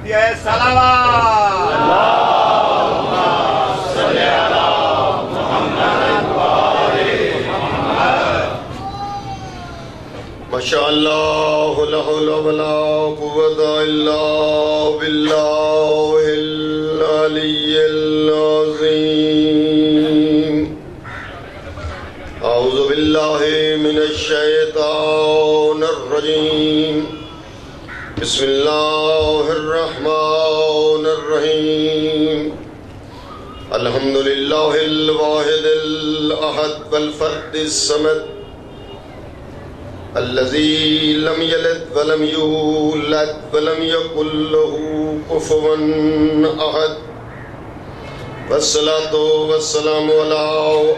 پڑھتی ہے صلوات اللہم صلی علی محمد وآلِ محمد۔ ماشاءاللہ لا حول ولا قوت الا باللہ العلی العظیم۔ اعوذ باللہ من الشیطان الرجیم، بسم اللہ الرحمن الرحیم۔ الحمدللہ الواحد الاحد والفرد الصمد، الذي لم يلد ولم يولد ولم يكن له كفوا أحد، والصلاة والسلام على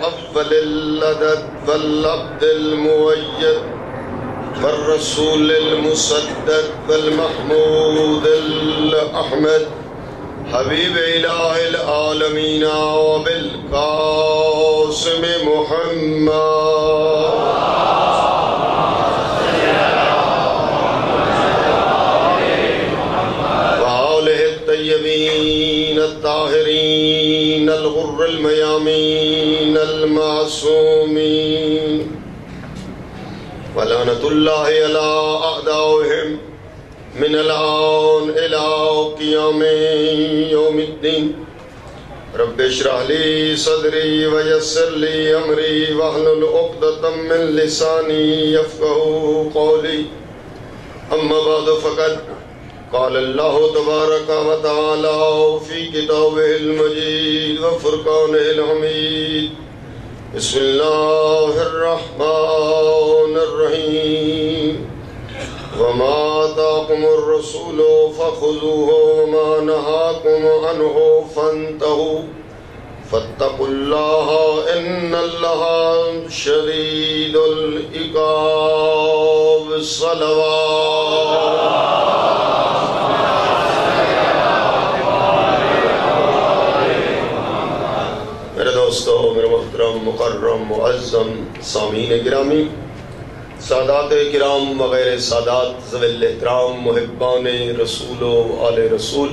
أفضل العدد والعبد المؤيد والرسول المسدد والمحمود الأحمد، حبيب إله العالمين وبالقاسم محمد الطيبين الطاهرين الغر الميامين المعصومين، ولعنة الله على أعدائهم من الآن إلى قيام يوم الدين۔ رب اشرح لي صدري ويسر لي أمري واحلل عقدة من لساني يفقهوا قولي، أما بعد فقد قال اللہ تبارک و تعالی فی کتابہ المجید وفرقانہ الحمید۔ بسم اللہ الرحمن الرحیم۔ وما آتاکم الرسول فخذوہ وما نہاکم عنہ فانتہوا فاتقوا اللہ ان اللہ شدید العقاب۔ صلوات۔ میرے دوستو، میرے محترم مکرم معظم سامعین گرامی، سادات کرام وغیر سادات، ذوی الاحترام محبان رسول و آل رسول،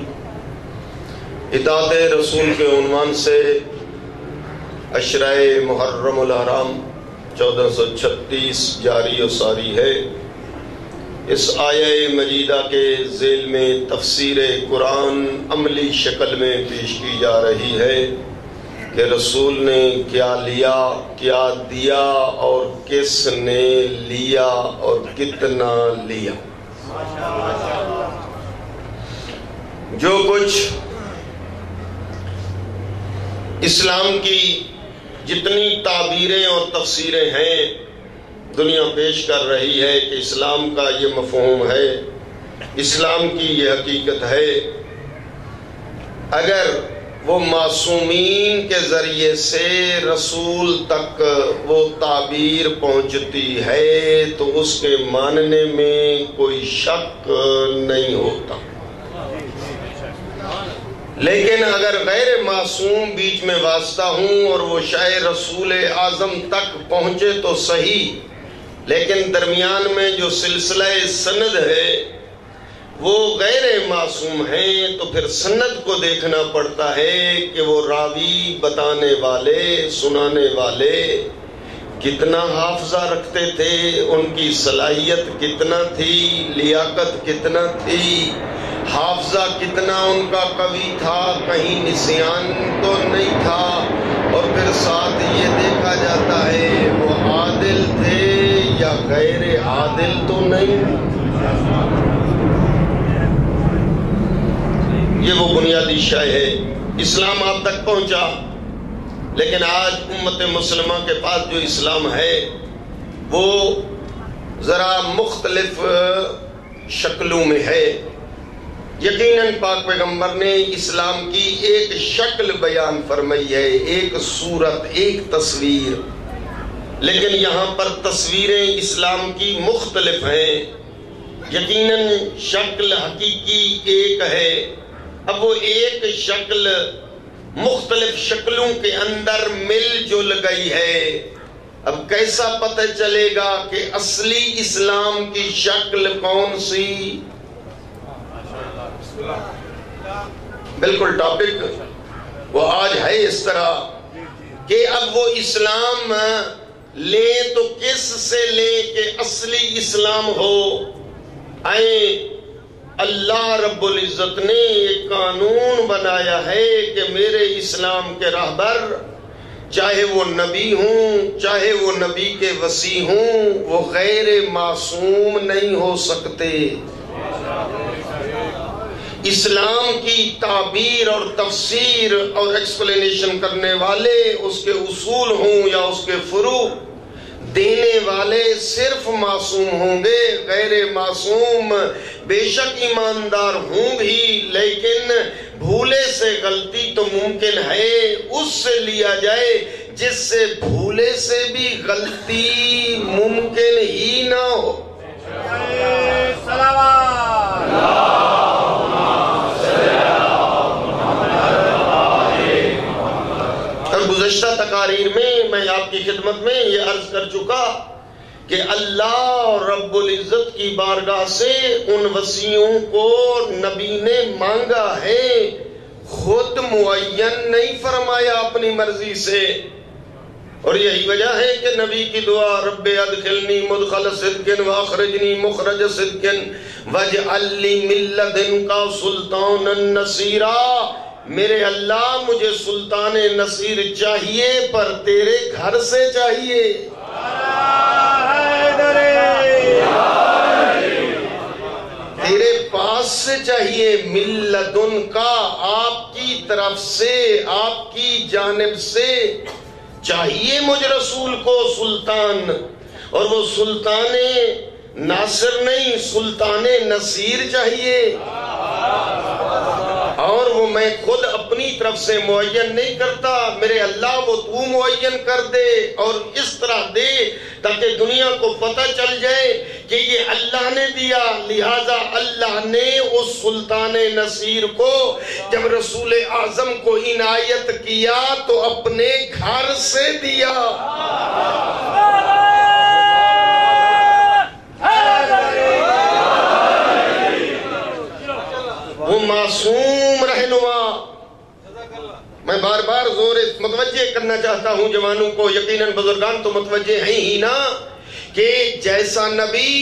اطاعت رسول کے عنوان سے عشرہ محرم الحرام 1436 جاری و ساری ہے۔ اس آیہ مجیدہ کے ذیل میں تفسیر قرآن عملی شکل میں پیش کی جا رہی ہے کہ رسول نے کیا لیا، کیا دیا، اور کس نے لیا اور کتنا لیا۔ جو کچھ اسلام کی جتنی تعبیریں اور تفسیریں ہیں دنیا پیش کر رہی ہے کہ اسلام کا یہ مفہوم ہے، اسلام کی یہ حقیقت ہے، اگر وہ معصومین کے ذریعے سے رسول تک وہ تعبیر پہنچتی ہے تو اس کے ماننے میں کوئی شک نہیں ہوتا، لیکن اگر غیر معصوم بیچ میں واسطہ ہوں اور وہ شاید رسول اعظم تک پہنچے تو صحیح، لیکن درمیان میں جو سلسلہ سند ہے وہ غیر معصوم ہیں، تو پھر سند کو دیکھنا پڑتا ہے کہ وہ راوی، بتانے والے، سنانے والے کتنا حافظہ رکھتے تھے، ان کی صلاحیت کتنا تھی، لیاقت کتنا تھی، حافظہ کتنا ان کا قوی تھا، کہیں نسیان تو نہیں تھا، اور پھر ساتھ یہ دیکھا جاتا ہے وہ عادل تھے یا غیر عادل تو نہیں۔ یہ وہ بنیادی شے ہے۔ اسلام آپ تک پہنچا، لیکن آج امت مسلمہ کے پاس جو اسلام ہے وہ ذرا مختلف شکلوں میں ہے۔ یقیناً پاک پیغمبر نے اسلام کی ایک شکل بیان فرمائی ہے، ایک صورت، ایک تصویر، لیکن یہاں پر تصویریں اسلام کی مختلف ہیں۔ یقیناً شکل حقیقی ایک ہے، اب وہ ایک شکل مختلف شکلوں کے اندر مل جل گئی ہے۔ اب کیسا پتہ چلے گا کہ اصلی اسلام کی شکل کون سی؟ بالکل ٹاپک وہ آج ہے اس طرح کہ اب وہ اسلام لیں تو کس سے لیں کہ اصلی اسلام ہو. اللہ رب العزت نے ایک قانون بنایا ہے کہ میرے اسلام کے راہبر چاہے وہ نبی ہوں چاہے وہ نبی کے وصی ہوں وہ غیر معصوم نہیں ہو سکتے. اسلام کی تعبیر اور تفسیر اور ایکسپلینیشن کرنے والے اس کے اصول ہوں یا اس کے فروع دینے والے صرف معصوم ہوں گے. غیر معصوم بے شک ایماندار ہوں بھی لیکن بھولے سے غلطی تو ممکن ہے اس سے لیا جائے جس سے بھولے سے بھی غلطی ممکن ہی نہ ہو. گزشتہ تقاریر میں آپ کی خدمت میں یہ عرض کر چکا کہ اللہ رب العزت کی بارگاہ سے ان وصیوں کو نبی نے مانگا ہے، خود معین نہیں فرمایا اپنی مرضی سے. اور یہی وجہ ہے کہ نبی کی دعا رب ادخلنی مدخل صدق واخرجنی مخرج صدق واجعل لی من لدنک سلطانا نصیرا. میرے اللہ مجھے سلطان نصیر چاہیے پر تیرے گھر سے چاہیے. تیرے پاس سے چاہیے. من لدن کا آپ کی طرف سے آپ کی جانب سے چاہیے مجھ رسول کو سلطان. اور وہ سلطان ناصر نہیں سلطان نصیر چاہیے. اور وہ میں خود اپنی طرف سے معین نہیں کرتا، میرے اللہ وہ تو معین کر دے اور اس طرح دے تاکہ دنیا کو پتہ چل جائے کہ یہ اللہ نے دیا. لہذا اللہ نے اس سلطان نصیر کو جب رسول اعظم کو عنایت کیا تو اپنے گھر سے دیا. وہ معصوم رہنما. میں بار بار زور متوجہ کرنا چاہتا ہوں جوانوں کو، یقیناً بزرگان تو متوجہ ہیں ہی نا، کہ جیسا نبی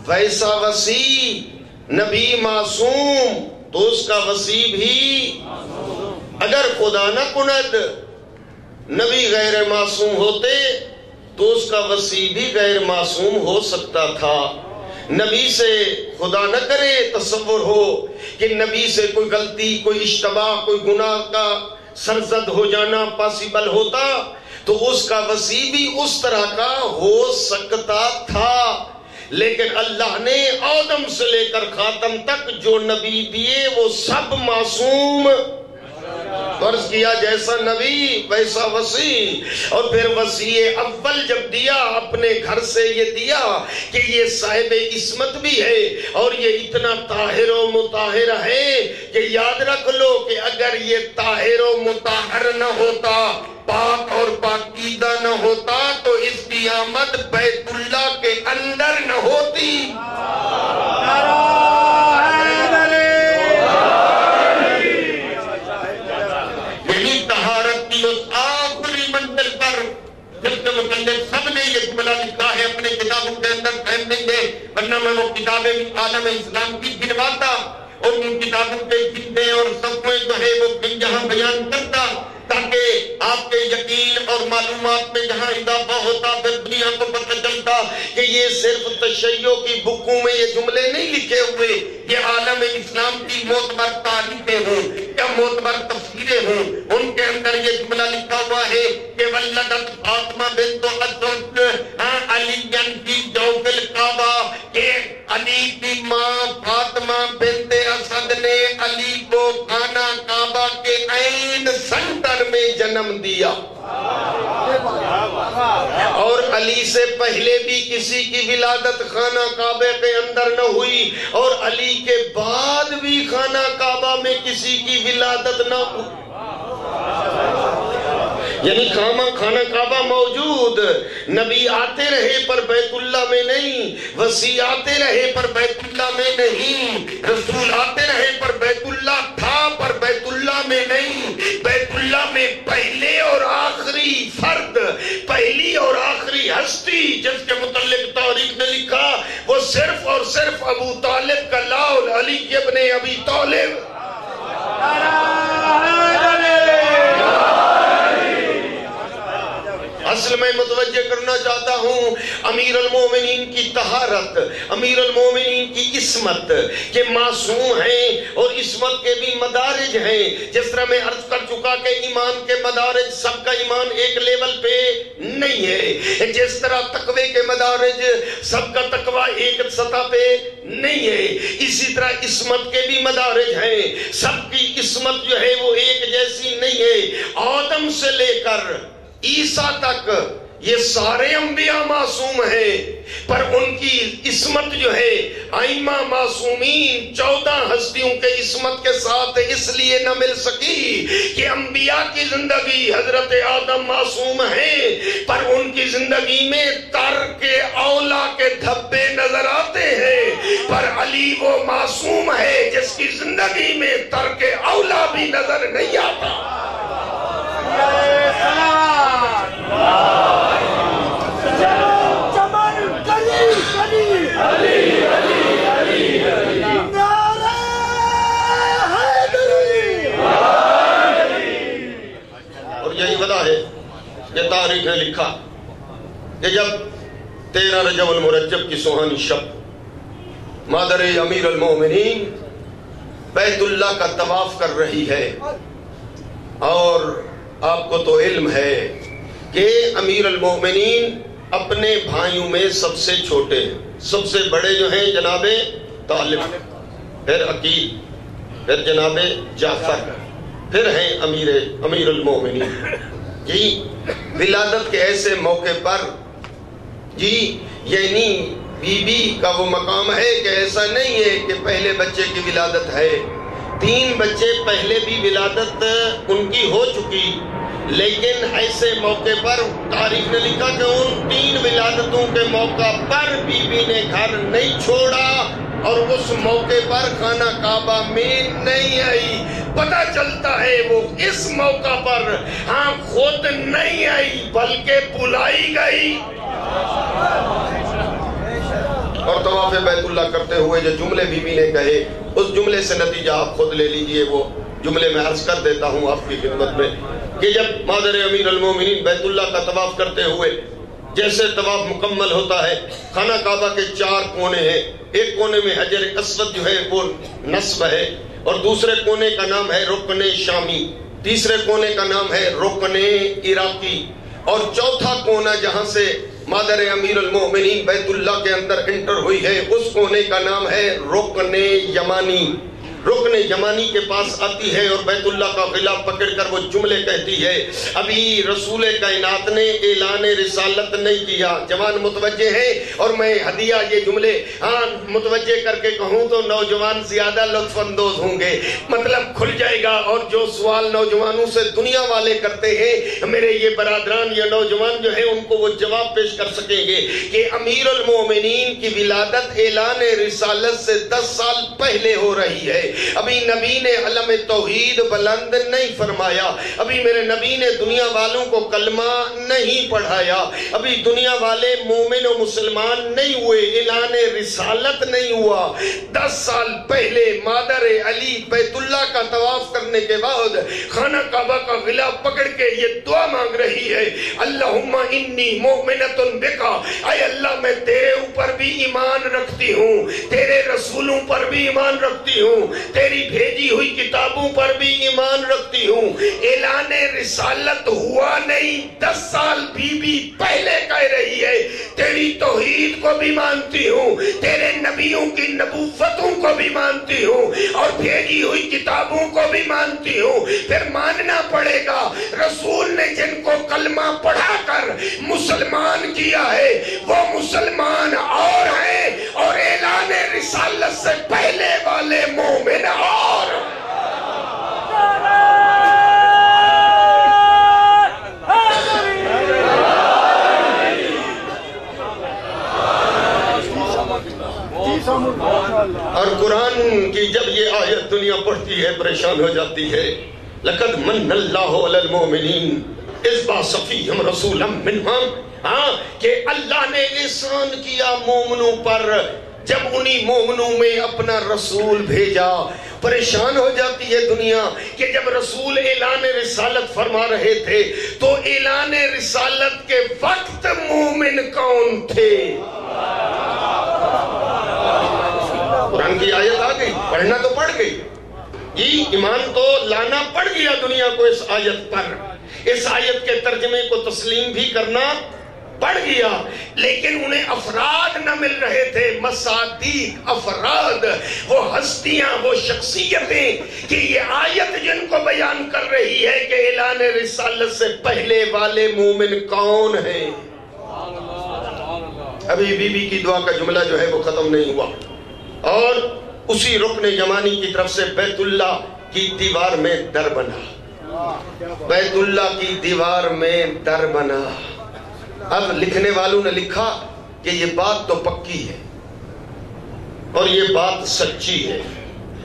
ویسا وصی. نبی معصوم تو اس کا وصی بھی. اگر خدا نہ کند نبی غیر معصوم ہوتے تو اس کا وصی بھی غیر معصوم ہو سکتا تھا. نبی سے خدا نہ کرے تصور ہو کہ نبی سے کوئی غلطی کوئی اشتباہ کوئی گناہ کا سرزد ہو جانا پاسبل ہوتا تو اس کا وصی بھی اس طرح کا ہو سکتا تھا. لیکن اللہ نے آدم سے لے کر خاتم تک جو نبی دیے وہ سب معصوم. فرض کیا جیسا نبی ویسا وصی. اور پھر وصی اول جب دیا اپنے گھر سے یہ دیا کہ یہ صاحب عصمت بھی ہے اور یہ اتنا طاہر و مطہر ہے کہ یاد رکھ لو کہ اگر یہ طاہر و مطہر نہ ہوتا پاک اور پاکیزہ نہ ہوتا تو اس کی آمد بیت اللہ کے اندر نہ ہوتی. سب نے یہ جملہ لکھا ہے اپنے کتابوں کے اندر، فہم نہیں دے ورنہ میں وہ کتابیں عالم اسلام کی گنواتا اور ان کتابوں کے جلدیں اور صفحے جو ہے وہ جہاں بیان کرتا تاکہ آپ کے یقین اور معلومات میں جہاں اضافہ ہوتا پھر دنیا کو پتہ چلتا کہ یہ صرف تشیع کی بکوں میں یہ جملے نہیں لکھے ہوئے، یہ عالم اسلام کی معتبر تاریخیں ہوں یا معتبر تفسیریں ہوں، ان کے اندر یہ جملہ لکھا ہوا ہے کہ ولدت فاطمہ بنت اسد علی فی جوف الکعبہ، کہ علی کی ماں فاطمہ بنت اسد نے علی کو خانہ کعبہ کے عین سنٹر میں جنم دیا. اور علی سے پہلے بھی کسی کی ولادت خانہ کعبہ کے اندر نہ ہوئی اور علی کے بعد بھی خانہ کعبہ میں کسی کی ولادت نہ ہوئی. یعنی کھانا کعبہ موجود، نبی آتے رہے پر بیت اللہ میں نہیں، وسیع آتے رہے پر بیت اللہ میں نہیں، رسول آتے رہے پر بیت اللہ تھا پر بیت اللہ میں نہیں۔ بیت اللہ میں پہلے اور آخری فرد، پہلی اور آخری ہستی جس کے متعلق تاریخ نے لکھا وہ صرف اور صرف ابو طالب کا لاؤل علی ابن ابی طالب۔ اصل میں متوجہ کرنا چاہتا ہوں امیر المومنین کی طہارت، امیر المومنین کی عصمت، کہ معصوم ہیں اور عصمت کے بھی مدارج ہیں۔ جس طرح میں عرض کر چکا کہ ایمان کے مدارج، سب کا ایمان ایک لیول پہ نہیں ہے، جس طرح تقوی کے مدارج سب کا تقوی ایک سطح پہ نہیں ہے، اسی طرح عصمت کے بھی مدارج ہیں، سب کی عصمت جو ہے وہ ایک جیسی نہیں ہے۔ آدم سے لے کر عیسیٰ تک یہ سارے انبیاء معصوم ہیں، پر ان کی عصمت جو ہے ائمہ معصومین 14 ہستیوں کے عصمت کے ساتھ اس لیے نہ مل سکی کہ انبیاء کی زندگی، حضرت آدم معصوم ہیں پر ان کی زندگی میں ترک اولا کے دھبے نظر آتے ہیں، پر علی وہ معصوم ہے جس کی زندگی میں ترک اولا بھی نظر نہیں آتا۔ اور یہی وجہ ہے کہ تاریخ نے لکھا کہ جب 13 رجب المرجب کی سوہانی شب مادر امیر المومنین بیت اللہ کا طواف کر رہی ہے، اور آپ کو تو علم ہے کہ امیر المومنین اپنے بھائیوں میں سب سے چھوٹے، سب سے بڑے جو ہیں جناب طالب، پھر عقیل، پھر جناب جعفر، پھر ہیں امیر المومنین۔ جی ولادت کے ایسے موقع پر جی یعنی بی بی کا وہ مقام ہے کہ ایسا نہیں ہے کہ پہلے بچے کی ولادت ہے، 3 بچے پہلے بھی ولادت ان کی ہو چکی، لیکن ایسے موقع پر تاریخ نے لکھا کہ ان 3 ولادتوں کے موقع پر بی بی نے گھر نہیں چھوڑا اور اس موقع پر خانہ کعبہ میں نہیں آئی۔ پتہ چلتا ہے وہ اس موقع پر ہاں خود نہیں آئی بلکہ بلائی گئی۔ اور طواف بیت اللہ کرتے ہوئے جو جملے بی بی نے کہے اس جملے سے نتیجہ آپ خود لے لیجئے، وہ جملے میں عرض کر دیتا ہوں آپ کی خدمت میں کہ جب مادر امیر المومنین بیت اللہ کا طواف کرتے ہوئے جیسے طواف مکمل ہوتا ہے، خانہ کعبہ کے 4 کونے ہیں، ایک کونے میں حجر اسود جو ہے وہ نصب ہے، اور دوسرے کونے کا نام ہے رکن شامی، تیسرے کونے کا نام ہے رکن عراقی، اور چوتھا کونا جہاں سے مادر امیر المومنین بیت اللہ کے اندر انٹر ہوئی ہے اس کونے کا نام ہے رکن یمانی۔ رکن یمانی کے پاس آتی ہے اور بیت اللہ کا غلاف پکڑ کر وہ جملے کہتی ہے۔ ابھی رسول کائنات نے اعلان رسالت نہیں کیا، جوان متوجہ ہیں، اور میں ہدیہ یہ جملے متوجہ کر کے کہوں تو نوجوان زیادہ لطف اندوز ہوں گے، مطلب کھل جائے گا، اور جو سوال نوجوانوں سے دنیا والے کرتے ہیں میرے یہ برادران یا نوجوان جو ہیں ان کو وہ جواب پیش کر سکیں گے کہ امیر المومنین کی ولادت اعلان رسالت سے 10 سال پہلے ہو رہی ہے۔ ابھی نبی نے علم توحید بلند نہیں فرمایا، ابھی میرے نبی نے دنیا والوں کو کلمہ نہیں پڑھایا، ابھی دنیا والے مومن و مسلمان نہیں ہوئے، اعلان رسالت نہیں ہوا۔ 10 سال پہلے مادر علی بیت اللہ کا طواف کرنے کے بعد خانہ کعبہ کا غلاف پکڑ کے یہ دعا مانگ رہی ہے، اللہم انی مومنۃ بکا، اے اللہ میں تیرے اوپر بھی ایمان رکھتی ہوں، تیرے رسولوں پر بھی ایمان رکھتی ہوں، تیری بھیجی ہوئی کتابوں پر بھی ایمان رکھتی ہوں۔ اعلان رسالت ہوا نہیں، 10 سال بھی پہلے کہہ رہی ہے تیری توحید کو بھی مانتی ہوں، تیرے نبیوں کی نبوتوں کو بھی مانتی ہوں، اور بھیجی ہوئی کتابوں کو بھی مانتی ہوں۔ پھر ماننا پڑے گا رسول نے جن کو کلمہ پڑھا کر مسلمان کیا ہے وہ مسلمان اور ہیں، اور اعلان رسالت سے پہلے والے مومن اور اور قرآن کی جب یہ آیت دنیا پڑھتی ہے پریشان ہو جاتی ہے. لقد من اللہ علی المؤمنین اذ بعث فیہم رسولا منہم. ہاں کہ اللہ نے احسان کیا مومنوں پر جب انہی مومنوں میں اپنا رسول بھیجا. پریشان ہو جاتی ہے دنیا کہ جب رسول اعلان رسالت فرما رہے تھے تو اعلان رسالت کے وقت مومن کون تھے؟ قرآن کی آیت آ گئی، پڑھنا تو پڑ گئی، یہ ایمان تو لانا پڑ گیا دنیا کو اس آیت پر. اس آیت کے ترجمے کو تسلیم بھی کرنا پڑ گیا، لیکن انہیں افراد نہ مل رہے تھے، مصادیق، افراد، وہ ہستیاں، وہ شخصیتیں کہ یہ آیت جن کو بیان کر رہی ہے کہ اعلان رسالت سے پہلے والے مومن کون ہیں. ابھی بی بی کی دعا کا جملہ جو ہے وہ ختم نہیں ہوا، اور اسی رکن یمانی کی طرف سے بیت اللہ کی دیوار میں در بنا. بیت اللہ کی دیوار میں در بنا. اب لکھنے والوں نے لکھا کہ یہ بات تو پکی ہے اور یہ بات سچی ہے،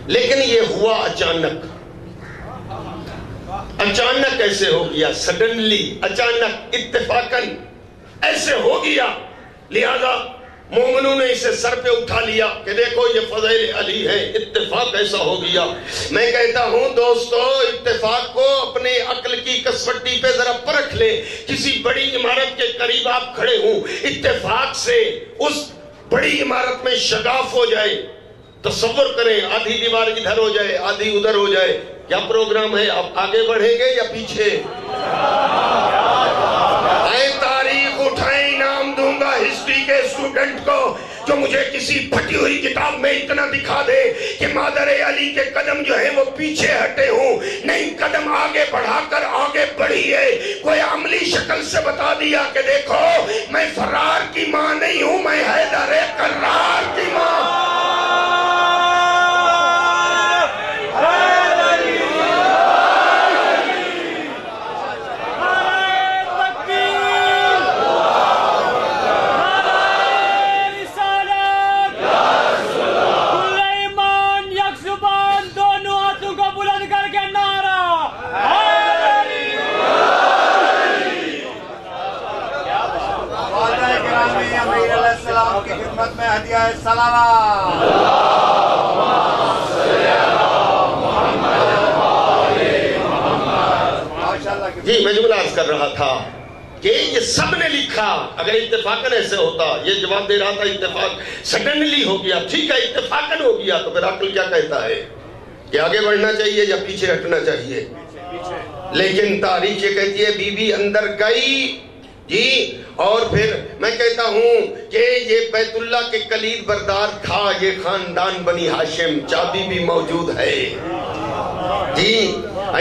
لیکن یہ ہوا اچانک. اچانک کیسے ہو گیا؟ سڈنلی، اچانک، اتفاقاً ایسے ہو گیا. لہذا مومنوں نے اسے سر پہ اٹھا لیا کہ دیکھو یہ فضائل علی ہے، اتفاق ایسا ہو گیا. میں کہتا ہوں دوستو، اتفاق کو اپنے عقل کی کسوٹی پہ ذرا پرکھ لیں. کسی بڑی عمارت کے قریب آپ کھڑے ہوں، اتفاق سے اس بڑی عمارت میں شگاف ہو جائے. تصور کریں آدھی دیوار ادھر ہو جائے، آدھی ادھر ہو جائے، کیا پروگرام ہے؟ آپ آگے بڑھیں گے یا پیچھے؟ تاریخ اٹھائیں، انعام دوں گا ہسٹری کے اسٹوڈنٹ کو جو مجھے کسی پھٹی ہوئی کتاب میں اتنا دکھا دے کہ مادر علی کے قدم جو ہیں وہ پیچھے ہٹے ہوں. نہیں، قدم آگے بڑھا کر آگے بڑھی ہے. کوئی عملی شکل سے بتا دیا کہ دیکھو میں فرار کی ماں نہیں ہوں، میں حیدر کرار کی ماں. کی خدمت میں ہدیہ سلامات. جی میں جملہ عرض کر رہا تھا کہ یہ سب نے لکھا. اگر اتفاقاً ایسے ہوتا، یہ جواب دے رہا تھا اتفاق سڈنلی ہو گیا، ٹھیک ہے اتفاقاً ہو گیا، تو پھر عقل کیا کہتا ہے کہ آگے بڑھنا چاہیے یا پیچھے ہٹنا چاہیے؟ لیکن تاریخ یہ کہتی ہے بی بی اندر گئی جی. اور پھر میں کہتا ہوں کہ یہ بیت اللہ کے کلید بردار تھا، یہ خاندان بنی ہاشم، چابی بھی موجود ہے جی.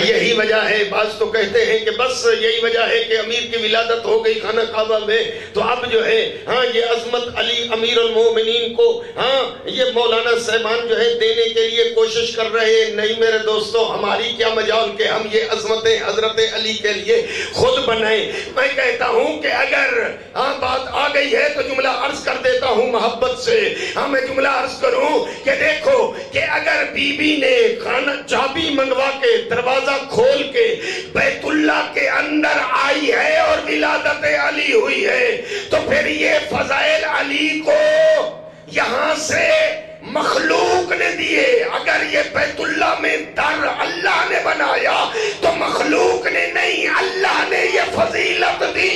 یہی وجہ ہے، بعض تو کہتے ہیں کہ بس یہی وجہ ہے کہ امیر کی ولادت ہو گئی خانہ کعبہ میں، تو اب جو ہے ہاں یہ عظمت علی امیر المومنین کو ہاں یہ مولانا صاحبان جو ہے دینے کے لیے کوشش کر رہے ہیں. نہیں میرے دوستو، ہماری کیا مجال کہ ہم یہ عظمتیں حضرت علی کے لیے خود بنائیں. میں کہتا ہوں کہ اگر ہاں بات آ گئی ہے تو جملہ عرض کر دیتا ہوں محبت سے. ہاں میں جملہ عرض کروں کہ دیکھو کہ اگر بی بی نے خانہ چابی منگوا کے دروازہ کھول کے بیت اللہ کے اندر آئی ہے اور ولادت علی ہوئی ہے، تو پھر یہ فضائل علی کو یہاں سے مخلوق نے دیے. اگر یہ بیت اللہ میں در اللہ نے بنایا تو مخلوق نے نہیں، اللہ نے یہ فضیلت دی.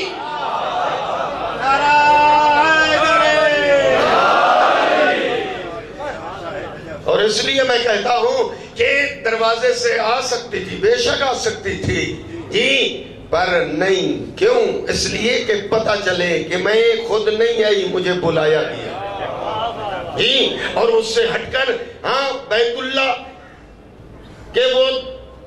اور اس لیے میں کہتا ہوں کہ دروازے سے آ سکتی تھی، بے شک آ سکتی تھی جی، پر نہیں. کیوں؟ اس لیے کہ پتہ چلے کہ میں خود نہیں آئی، مجھے بلایا گیا جی. اور اس سے ہٹ کر ہاں بیت اللہ کہ وہ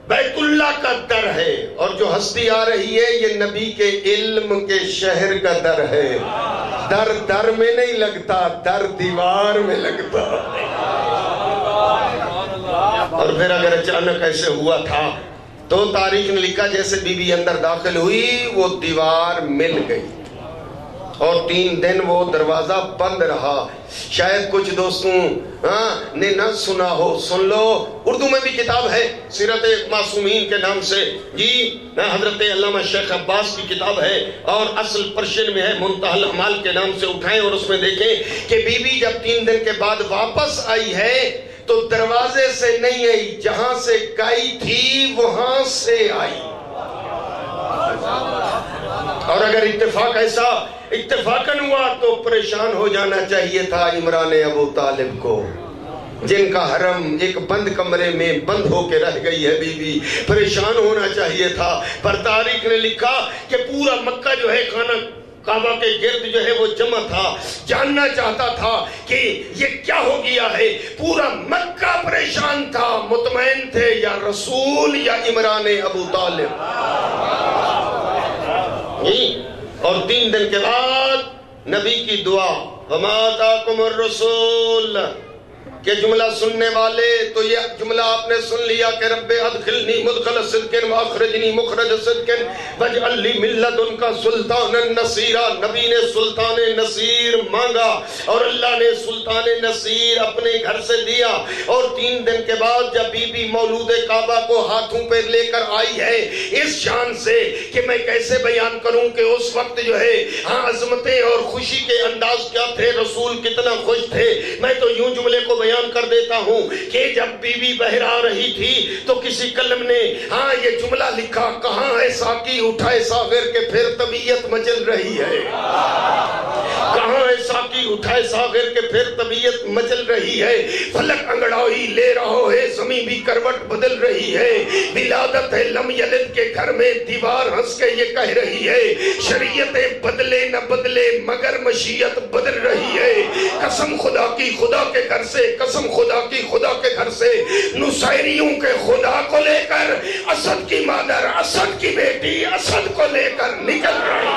بیت اللہ کا در ہے، اور جو ہستی آ رہی ہے یہ نبی کے علم کے شہر کا در ہے. در در میں نہیں لگتا، در دیوار میں لگتا. اور پھر اگر اچانک ایسے ہوا تھا تو تاریخ نے لکھا جیسے بی بی اندر داخل ہوئی وہ دیوار مل گئی. اور 3 دن وہ دروازہ بند رہا. شاید کچھ دوستوں نے نہ سنا ہو، سن لو. اردو میں بھی کتاب ہے سیرت معصومین کے نام سے، جی حضرت علامہ شیخ عباس کی کتاب ہے، اور اصل پرشین میں ہے، منتہی الاعمال کے نام سے اٹھائیں اور اس میں دیکھیں کہ بی بی جب 3 دن کے بعد واپس آئی ہے تو دروازے سے نہیں آئی، جہاں سے گئی تھی وہاں سے آئی. اور اگر اتفاقاً ہوا تو پریشان ہو جانا چاہیے تھا عمران ابو طالب کو، جن کا حرم ایک بند کمرے میں بند ہو کے رہ گئی ہے. بی بی پریشان ہونا چاہیے تھا. پر تاریخ نے لکھا کہ پورا مکہ جو ہے خانہ کعبہ کے گرد جو ہے وہ جمع تھا، جاننا چاہتا تھا کہ یہ کیا ہو گیا ہے. پورا مکہ پریشان تھا، مطمئن تھے یا رسول یا عمران ابو طالب. اور 3 دن کے بعد نبی کی دعا، وَمَا آتَاكُمُ الرَّسُولُ، کہ جملہ سننے والے تو یہ جملہ آپ نے سن لیا کہ رب ادخلنی مدخل صدق واخرجنی مخرج صدق واجعل لی من لدنک سلطانا نصیرا. نبی نے سلطان نصیر مانگا اور اللہ نے سلطان نصیر اپنے گھر سے دیا. اور 3 دن کے بعد جب بی بی مولود کعبہ کو ہاتھوں پہ لے کر آئی ہے اس شان سے کہ میں کیسے بیان کروں کہ اس وقت جو ہے عظمتیں اور خوشی کے انداز کیا تھے، رسول کتنا خوش تھے. میں تو یوں جملے کو بیان کر دیتا ہوں کہ جب بی بی بہر آ رہی تھی تو کسی قلم نے یہ جملہ لکھا، کہاں ہے ساقی اٹھائے ساغر کے پھر طبیعت مچل رہی ہے. کہاں ہے ساقی اٹھائے ساغر کے پھر طبیعت مچل رہی ہے. فلک انگڑائی لے رہا ہے، زمین بھی کروٹ بدل رہی ہے. ولادت ہے لم یلد کے گھر میں، دیوار ہنس کے یہ کہہ رہی ہے شریعتیں بدلے نہ بدلے مگر مشیت بدل رہی ہے. قسم خدا کی خدا کے گھر سے، قسم خدا کی خدا کے گھر سے نصیریوں کے خدا کو لے کر اسد کی مادر، اسد کی بیٹی اسد کو لے کر نکل رہی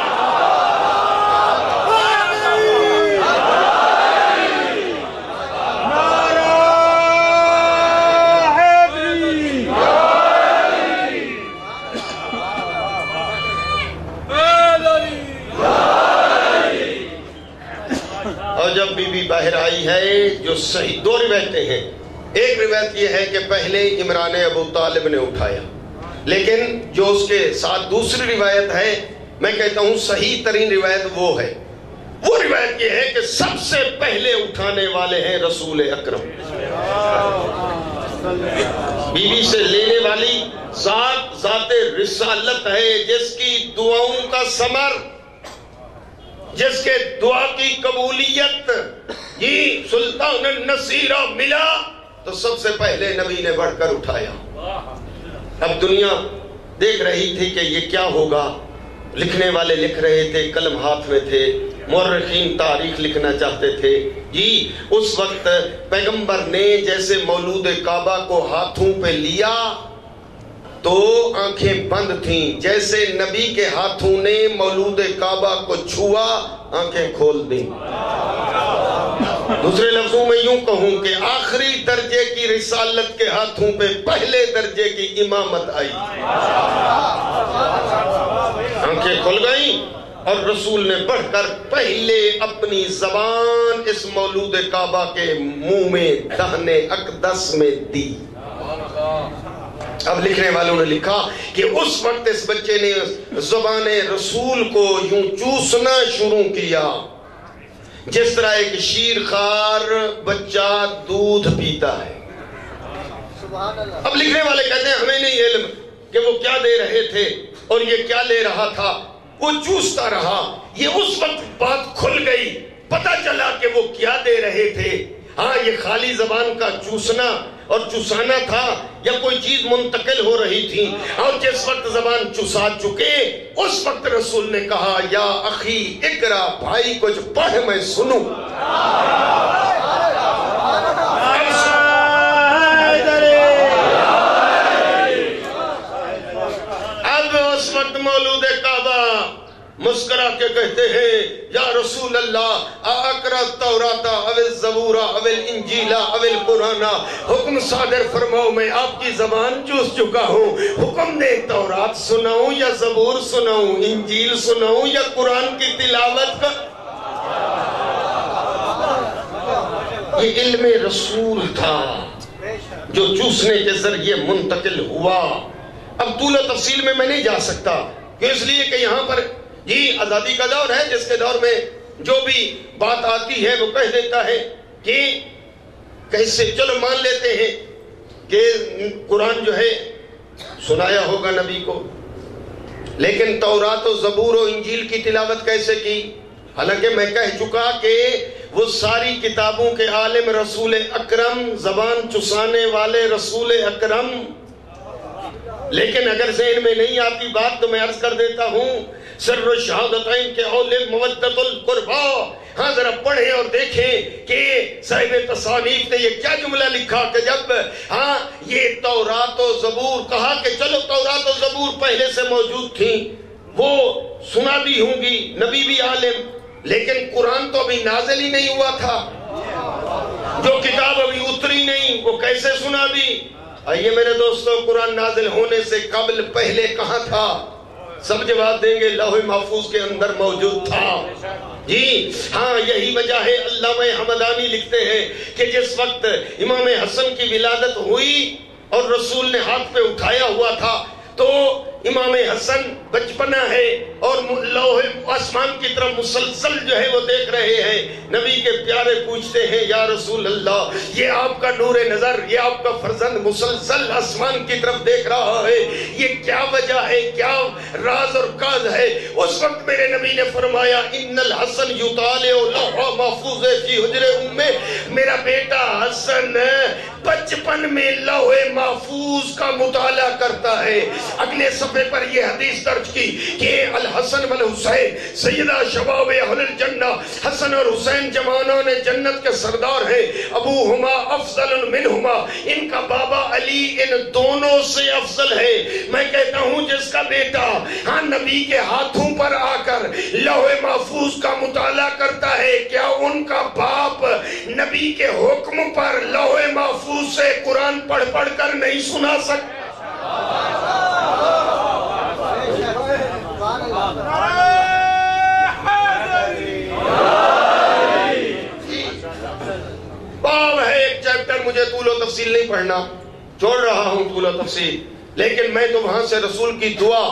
باہر آئی ہے. جو صحیح 2 روایتیں ہیں. ایک روایت یہ ہے کہ پہلے عمران ابو طالب نے اٹھایا، لیکن جو اس کے ساتھ دوسری روایت ہے، میں کہتا ہوں صحیح ترین روایت وہ ہے. وہ روایت یہ ہے کہ سب سے پہلے اٹھانے والے ہیں رسول اکرم. بی بی سے لینے والی ذات رسالت ہے، جس کی دعاؤں کا ثمر، جس کے دعا کی قبولیت یہ سلطان النصیرہ ملا، تو سب سے پہلے نبی نے بڑھ کر اٹھایا. اب دنیا دیکھ رہی تھی کہ یہ کیا ہوگا. لکھنے والے لکھ رہے تھے، قلم ہاتھ میں تھے، مورخین تاریخ لکھنا چاہتے تھے. جی اس وقت پیغمبر نے جیسے مولود کعبہ کو ہاتھوں پہ لیا تو آنکھیں بند تھیں، جیسے نبی کے ہاتھوں نے مولود کعبہ کو چھوا آنکھیں کھول دیں. دوسرے لفظوں میں یوں کہوں کہ آخری درجے کی رسالت کے ہاتھوں پہ پہلے درجے کی امامت آئی. آنکھیں کھل گئیں اور رسول نے بڑھ کر پہلے اپنی زبان اس مولود کعبہ کے منہ میں دہن اقدس میں دی. اب لکھنے والوں نے لکھا کہ اس وقت اس بچے نے زبان رسول کو یوں چوسنا شروع کیا جس طرح ایک شیرخوار بچہ دودھ پیتا ہے. اب لکھنے والے کہتے ہیں ہمیں نہیں علم کہ وہ کیا دے رہے تھے اور یہ کیا لے رہا تھا. وہ چوستا رہا. یہ اس وقت بات کھل گئی، پتہ چلا کہ وہ کیا دے رہے تھے. یہ خالی زبان کا چوسنا اور چوسانا تھا یا کوئی چیز منتقل ہو رہی تھی. اور جس وقت زبان چسا چکے اس وقت رسول نے کہا یا اخی اقرا، بھائی کچھ پڑھ میں سنوں. اب اس وقت مولود کعبہ مسکرا کے کہتے ہیں یا رسول اللہ اقرا التوراۃ او الزبور او الانجیل او القرآن، حکم صادر فرماؤ، میں آپ کی زبان چوس چکا ہوں. حکم دے تورات سناؤں یا زبور سناؤں، انجیل سناؤں یا قرآن کی تلاوت کا. یہ علم رسول تھا جو چوسنے کے ذریعے منتقل ہوا۔ اب طول و تفصیل میں نہیں جا سکتا، اس لیے کہ یہاں پر یہ آزادی کا دور ہے جس کے دور میں جو بھی بات آتی ہے وہ کہہ دیتا ہے کہ کیسے چلو مان لیتے ہیں کہ قرآن جو ہے سنایا ہوگا نبی کو، لیکن تورات و زبور و انجیل کی تلاوت کیسے کی؟ حالانکہ میں کہہ چکا کہ وہ ساری کتابوں کے عالم رسول اکرم، زبان چسانے والے رسول اکرم، لیکن اگر ذہن میں نہیں آتی بات تو میں عرض کر دیتا ہوں، سر و شہادتین کے عالم مودت القربا، ہاں ذرا پڑھیں اور دیکھیں کہ صاحب تصانیف نے یہ کیا جملہ لکھا کہ جب یہ تورات و زبور کہا کہ چلو تورات و زبور پہلے سے موجود تھیں، وہ سنا بھی ہوں گی، نبی بھی عالم، لیکن قرآن تو ابھی نازل ہی نہیں ہوا تھا، جو کتاب ابھی اتری نہیں وہ کیسے سنا دی؟ آئیے میرے دوستو، قرآن نازل ہونے سے قبل پہلے کہاں تھا؟ سب جواب دیں گے لوح محفوظ کے اندر موجود تھا۔ جی ہاں، یہی وجہ ہے علامہ حمدانی لکھتے ہیں کہ جس وقت امام حسن کی ولادت ہوئی اور رسول نے ہاتھ پہ اٹھایا ہوا تھا تو امام حسن بچپنا ہے اور لوح آسمان کی طرف مسلسل جو ہے وہ دیکھ رہے ہیں۔ نبی کے پیارے پوچھتے ہیں یا رسول اللہ، یہ آپ کا نور نظر، یہ آپ کا فرزند مسلسل آسمان کی طرف دیکھ رہا ہے، یہ کیا وجہ ہے، کیا راز اور کاز ہے؟ اس وقت میرے نبی نے فرمایا ان الحسن یطالع لوح محفوظ فی حجر امہ، میرا بیٹا حسن بچپن میں لوح محفوظ کا مطالعہ کرتا ہے۔ اگلے صفحے پر یہ حدیث درج کی کہ الحسن والحسین سیدہ شباب اہل الجنہ، حسن اور حسین جوانوں نے جنت کے سردار ہیں، ابوہما افضل منہما، ان کا بابا علی ان دونوں سے افضل ہے۔ میں کہتا ہوں جس کا بیٹا نبی کے ہاتھوں پر آ کر لوح محفوظ کا مطالعہ کرتا ہے، کیا ان کا باپ نبی کے حکم پر لوح محفوظ سے قرآن پڑھ پڑھ کر نہیں سنا سکتا؟ باب ہے ایک چیپٹر، مجھے طول و تفصیل نہیں پڑھنا، چھوڑ رہا ہوں طول و تفصیل، لیکن میں تو وہاں سے رسول کی دعا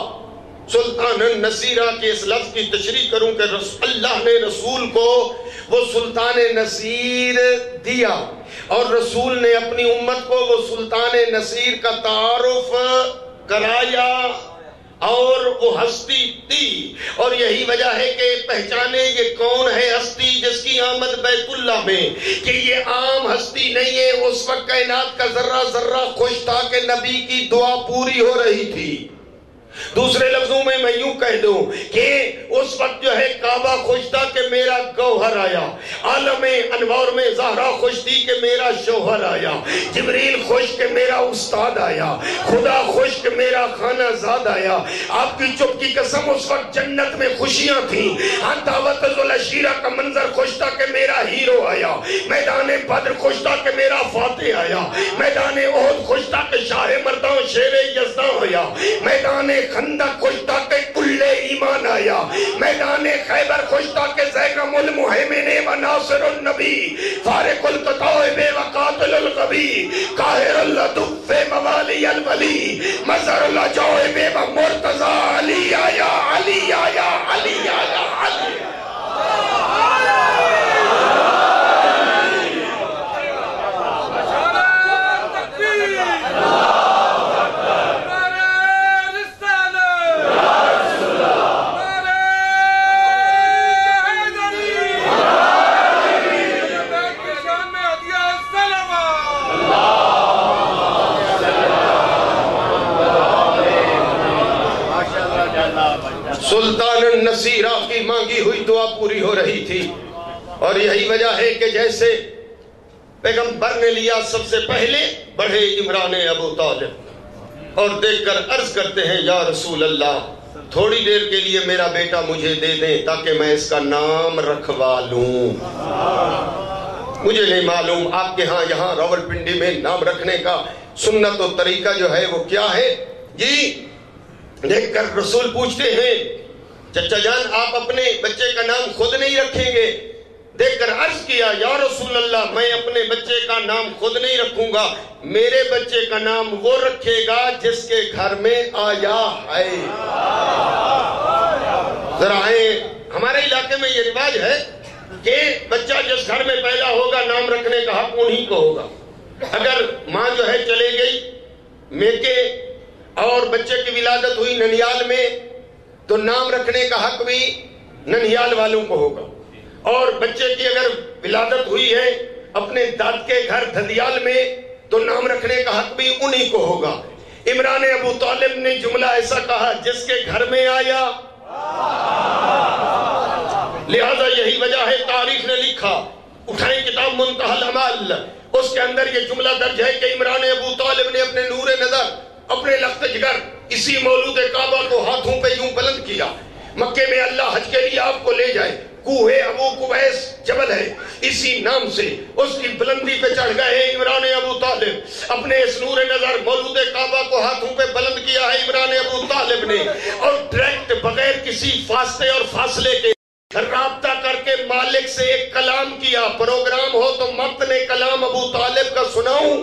سلطان النصیرہ کے اس لفظ کی تشریح کروں کہ اللہ نے رسول کو وہ سلطان نصیر دیا اور رسول نے اپنی امت کو وہ سلطان نصیر کا تعارف کرایا اور وہ ہستی دی، اور یہی وجہ ہے کہ پہچانے یہ کون ہے ہستی جس کی آمد بیت اللہ میں، کہ یہ عام ہستی نہیں ہے۔ اس وقت کائنات کا ذرہ ذرہ خوش تھا کہ نبی کی دعا پوری ہو رہی تھی۔ دوسرے لفظوں میں میں یوں کہہ دوں کہ اس وقت جو ہے کعبہ خوش تھا کہ میرا گوہر آیا، عالم انوار میں زہرا خوش تھی کہ میرا شوہر آیا، جبریل خوش کہ میرا استاد آیا، خدا خوش کہ میرا خانہ زاد آیا۔ آپ کی چپ کی قسم اس وقت جنت میں خوشیاں تھیں، دعوت ذوالعشیرہ کا منظر خوش تھا کہ میرا ہیرو آیا، میدان بدر خوش تھا کہ میرا فاتح آیا، میدان احد خوش تھا کہ شاہ مردان شیر یزداں آیا، میدان خندق خوش تھا کہ کل ایمان آیا، میدان خیبر خوش تھا کہ زیغم المہمن و ناصر النبی، فارق القطائب و قاتل الغبی، قاہر اللطف موالی الولی، مظہر العجائب و مرتضی علی آیا، علی آیا، علی آیا، علی آیا۔ سلطان النصیرہ کی مانگی ہوئی دعا پوری ہو رہی تھی، اور یہی وجہ ہے کہ جیسے پیغمبر نے لیا سب سے پہلے بڑھے عمران ابو طالب اور دیکھ کر عرض کرتے ہیں یا رسول اللہ تھوڑی دیر کے لیے میرا بیٹا مجھے دے دیں تاکہ میں اس کا نام رکھوا لوں۔ مجھے نہیں معلوم آپ کے ہاں یہاں راولپنڈی میں نام رکھنے کا سنت و طریقہ جو ہے وہ کیا ہے جی۔ دیکھ کر رسول پوچھتے ہیں چچا جان آپ اپنے بچے کا نام خود نہیں رکھیں گے؟ دیکھ کر عرض کیا یا رسول اللہ میں اپنے بچے کا نام خود نہیں رکھوں گا، میرے بچے کا نام وہ رکھے گا جس کے گھر میں آیا ہے۔ ذرا آئیں، ہمارے علاقے میں یہ رواج ہے کہ بچہ جس گھر میں پیدا ہوگا نام رکھنے کا حق انہی کو ہوگا۔ اگر ماں جو ہے چلے گئی میکے اور بچے کی ولادت ہوئی ننیال میں تو نام رکھنے کا حق بھی ننیال والوں کو ہوگا، اور بچے کی اگر ولادت ہوئی ہے اپنے داد کے گھر دھدیال میں تو نام رکھنے کا حق بھی انہی کو ہوگا۔ عمران ابو طالب نے جملہ ایسا کہا جس کے گھر میں آیا، لہذا یہی وجہ ہے تاریخ نے لکھا، اٹھائیں کتاب منتہی الامال، اس کے اندر یہ جملہ درج ہے کہ عمران ابو طالب نے اپنے نور نظر، اپنے لخت جگر اسی مولود کعبہ کو ہاتھوں پہ یوں بلند کیا۔ مکے میں اللہ حج کے لیے آپ کو لے جائے، کوہ ابو قبیس جبل ہے، اسی نام سے اس کی بلندی پہ چڑھ گئے عمران ابو طالب، اپنے اس نور نظر مولود کعبہ کو ہاتھوں پہ بلند کیا ہے عمران ابو طالب نے، اور ڈائریکٹ بغیر کسی فاصلے اور فاصلے کے رابطہ کر کے مالک سے ایک کلام کیا۔ پروگرام ہو تو متن کلام ابو طالب کا سناؤں؟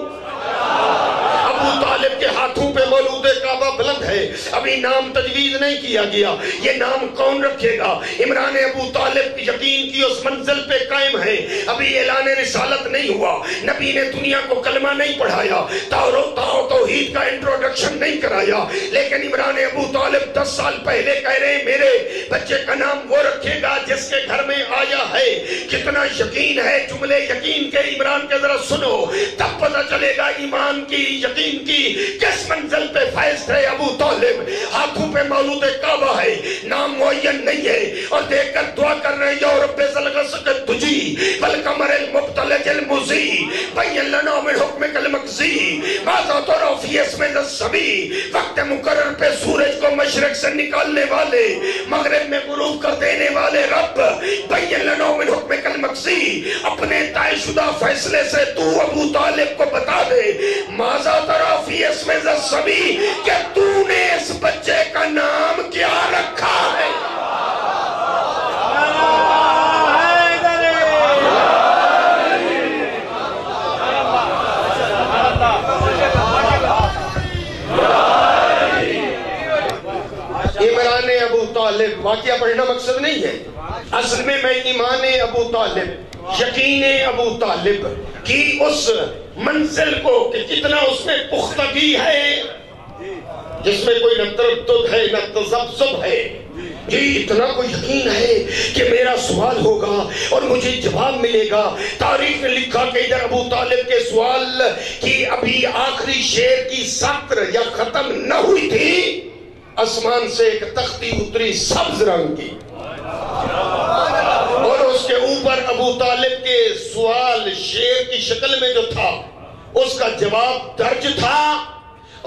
ابو طالب کے ہاتھوں پہ مولود کعبہ بلند ہے، ابھی نام تجویز نہیں کیا گیا، یہ نام کون رکھے گا؟ عمران ابو طالب یقین کی اس منزل پہ قائم ہے، ابھی اعلان رسالت نہیں ہوا، نبی نے دنیا کو کلمہ نہیں پڑھایا، توحید کا انٹروڈکشن نہیں کرایا، لیکن عمران ابو طالب 10 سال پہلے کہہ رہے ہیں میرے بچے کا نام وہ رکھے گا جس کے گھر میں آیا ہے۔ کتنا یقین ہے، جملے یقین کے عمران کے ذرا سنو، تب پتہ چلے گا ایمان کی، یقین کی کس منزل پہ فائز تھے ابو طالب۔ ہاتھوں پہ مولود کعبہ ہے، نام معین نہیں ہے، اور دیکھ کر دعا کر رہے ہیں یا رب ذلغسق تجی والقمر المبتلج المزی بین لنا من حکمک المقضی ماذا ترى فی اسم الصبی۔ وقت مقرر پہ سورج کو مشرق سے نکالنے والے، مغرب میں غروب کر دینے والے رب، بین لنا من حکمک المقضی، اپنے طے شدہ فیصلے سے تو ابو طالب کو بتا دے ماذا ترى فی اسم الصبی کہ تو نے اس بچے کا نام کیا رکھا ہے۔ عمران ابو طالب، واقعہ پڑھنا مقصد نہیں ہے، اصل میں ایمان ابو طالب، یقین ابو طالب کی اس منزل کو کہ کتنا اس میں پختگی ہے، جس میں کوئی نہ تردد ہے نہ تذبذب ہے، جی اتنا کوئی یقین ہے کہ میرا سوال ہوگا اور مجھے جواب ملے گا۔ تاریخ نے لکھا کہ ادھر ابو طالب کے سوال کی ابھی آخری شعر کی سطر یا ختم نہ ہوئی تھی، آسمان سے ایک تختی اتری سبز رنگ کی، اور اس کے اوپر ابو طالب کے سوال شعر کی شکل میں جو تھا اس کا جواب درج تھا،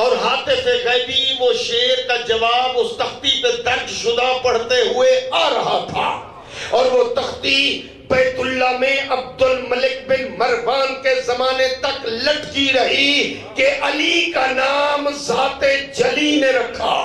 اور حاطف غیبی وہ شعر کا جواب اس تختی پہ درج شدہ پڑھتے ہوئے آ رہا تھا، اور وہ تختی بیت اللہ میں عبد الملک بن مروان کے زمانے تک لٹکی رہی کہ علی کا نام ذات جلی نے رکھا،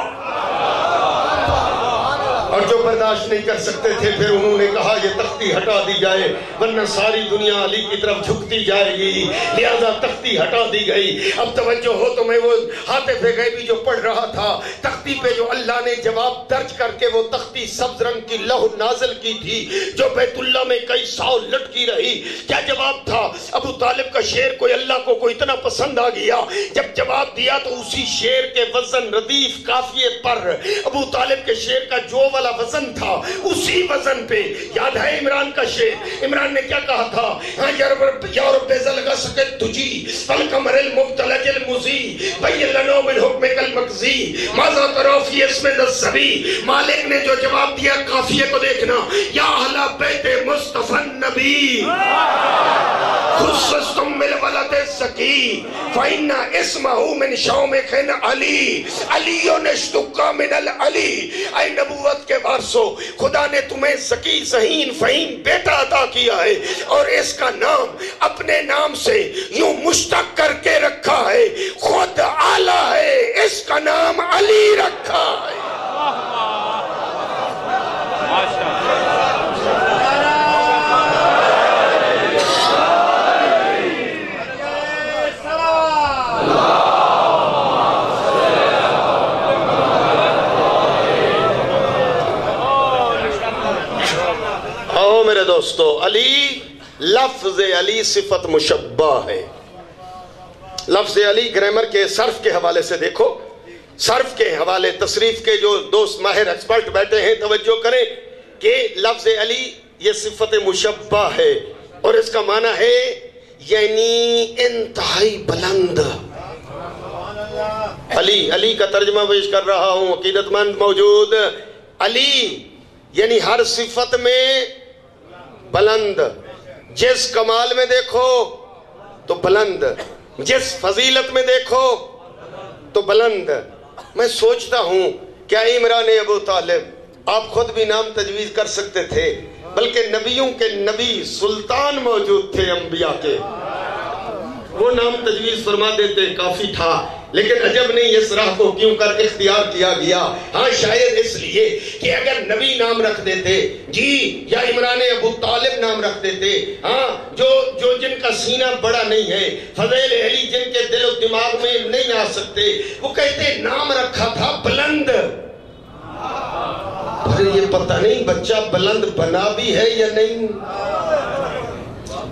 اور جو برداشت نہیں کر سکتے تھے پھر انہوں نے کہا یہ تختی ہٹا دی جائے ورنہ ساری دنیا علی کی طرف جھکتی جائے گی، لہذا تختی ہٹا دی گئی۔ اب توجہ ہو تو میں وہ حاطف غیبی جو پڑھ رہا تھا، تختی پہ جو اللہ نے جواب درج کر کے وہ تختی سبز رنگ کی لوح نازل کی تھی جو بیت اللہ میں کئی سال لٹکی رہی، کیا جواب تھا؟ ابو طالب کا شعر کوئی اللہ کو کوئی اتنا پسند آ گیا، جب جواب دیا تو اسی شعر کے وزن ردیف قافیے پر ابو طالب کے شعر کا جو والا وزن تھا اسی وزن پہ، یاد ہے عمران کا شعر؟ عمران نے کیا کہا تھا؟ ہاں یا رب ذلغسق تجی والقمر المبتلج المزی بین لنا من حکمک المقضی ماذا ترى فی اسم الصبی۔ مالک نے جو جواب دیا قافیے کو دیکھنا، یا اہل بیت مصطفی النبی خصصتم بالولد الزکی فإن اسمہ من شومک علی علی اشتق من العلی۔ اے نبوت کے وارثو، خدا نے تمہیں زکی ذہین فہیم بیٹا عطا کیا ہے، اور اس کا نام اپنے نام سے یوں مشتق کر کے رکھا ہے، خود اعلیٰ ہے، اس کا نام علی رکھا ہے۔ آؤ میرے دوستو، علی، لفظ علی صفت مشبہ ہے۔ لفظ علی گرامر کے صرف کے حوالے سے دیکھو، صرف کے حوالے، تصریف کے جو دوست ماہر ایکسپرٹ بیٹھے ہیں توجہ کریں کہ لفظ علی یہ صفت مشبہ ہے اور اس کا معنی ہے یعنی انتہائی بلند۔ علی کا ترجمہ پیش کر رہا ہوں، عقیدت مند موجود۔ علی یعنی ہر صفت میں بلند، جس کمال میں دیکھو تو بلند، جس فضیلت میں دیکھو تو بلند۔ میں سوچتا ہوں کیا عمران ابو طالب، آپ خود بھی نام تجویز کر سکتے تھے، بلکہ نبیوں کے نبی سلطان موجود تھے انبیاء کے، وہ نام تجویز فرما دیتے کافی تھا، لیکن عجب نہیں اس راہ کو کیوں کر اختیار کیا گیا۔ ہاں شاید اس لیے کہ اگر نبی نام رکھ دیتے جی، یا عمران ابو طالب نام رکھ دیتے، ہاں جو جن کا سینہ بڑا نہیں ہے، فضیل علی جن کے دل و دماغ میں نہیں آ سکتے، وہ کہتے نام رکھا تھا بلند۔ پھر یہ پتہ نہیں بچہ بلند بنا بھی ہے یا نہیں۔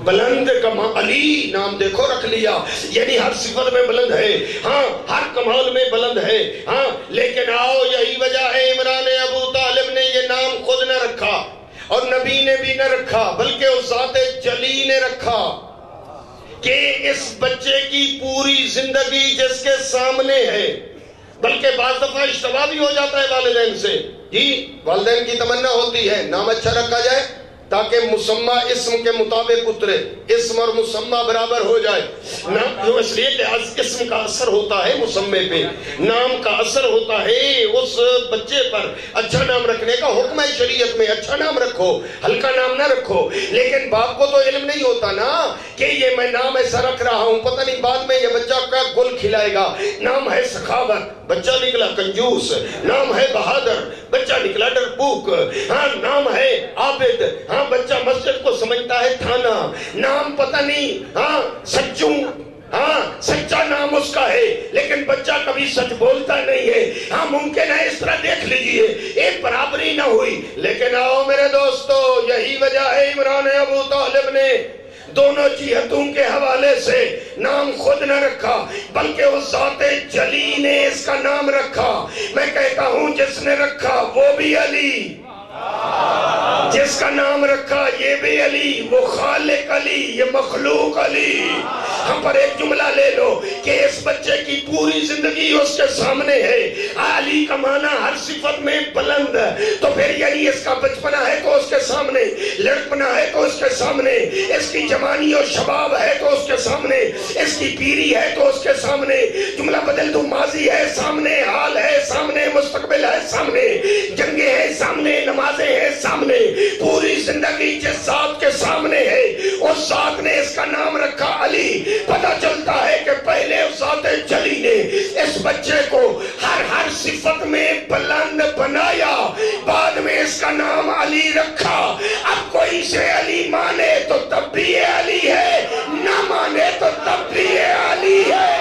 بلند علی نام دیکھو رکھ لیا، یعنی ہر صفت میں بلند ہے، ہاں ہر کمال میں بلند ہے، ہاں لیکن آؤ یہی وجہ ہے عمران ابو طالب نے یہ نام خود نہ رکھا اور نبی نے بھی نہ رکھا، بلکہ اس ذات جلی نے رکھا کہ اس بچے کی پوری زندگی جس کے سامنے ہے۔ بلکہ بعض دفعہ اشتباہ بھی ہو جاتا ہے والدین سے، جی والدین کی تمنا ہوتی ہے نام اچھا رکھا جائے تاکہ مسمى اسم کے مطابق اترے، اسم اور مسمى برابر ہو جائے، اس لیے کہ اسم کا اثر ہوتا ہے مسمے پہ، نام کا اثر ہوتا ہے اس بچے پر۔ اچھا نام رکھنے کا حکم ہے شریعت میں، اچھا نام رکھو، ہلکا نام نہ رکھو، لیکن باپ کو تو علم نہیں ہوتا نا کہ یہ میں نام ایسا رکھ رہا ہوں، پتہ نہیں بعد میں یہ بچہ کیا گل کھلائے گا۔ نام ہے سخاوت، بچہ نکلا کنجوس، نام ہے بہادر، بچہ نکلا ڈرپوک، ہاں نام ہے عابد، ہاں بچہ مسجد کو سمجھتا ہے تھانہ، نام پتہ نہیں ہاں سچوں، ہاں سچا نام اس کا ہے لیکن بچہ کبھی سچ بولتا نہیں ہے۔ ہاں ممکن ہے اس طرح دیکھ لیجئے ایک برابری نہ ہوئی، لیکن آؤ میرے دوستو یہی وجہ ہے عمران ابو طالب نے دونوں جہتوں کے حوالے سے نام خود نہ رکھا، بلکہ اس ذات جلی نے اس کا نام رکھا۔ میں کہتا ہوں جس نے رکھا وہ بھی علی، جس کا نام رکھا یہ بھی علی، وہ خالق علی، یہ مخلوق علی۔ ہم پر ایک جملہ لے لو کہ اس بچے کی پوری زندگی اس کے سامنے ہے۔ علی کا معنی ہر صفت میں بلند، تو پھر یعنی اس کا بچپنا ہے تو اس کے سامنے، لڑکپنا ہے تو اس کے سامنے، اس کی جوانی اور شباب ہے تو اس کے سامنے، اس کی پیری ہے تو اس کے سامنے، جملہ بدل دو، ماضی ہے سامنے، حال ہے سامنے، مستقبل ہے سامنے، جنگیں ہیں سامنے، نمازیں ہیں سامنے، پوری زندگی جس ذات کے سامنے ہے اس ذات نے اس کا نام رکھا علی۔ پتہ چلتا ہے کہ پہلے اس ذات جلی نے اس بچے کو ہر صفت میں بلند بنایا، بعد میں اس کا نام علی رکھا۔ اب کوئی اسے علی مانے تو تب بھی یہ علی ہے، نہ مانے تو تب بھی یہ علی ہے۔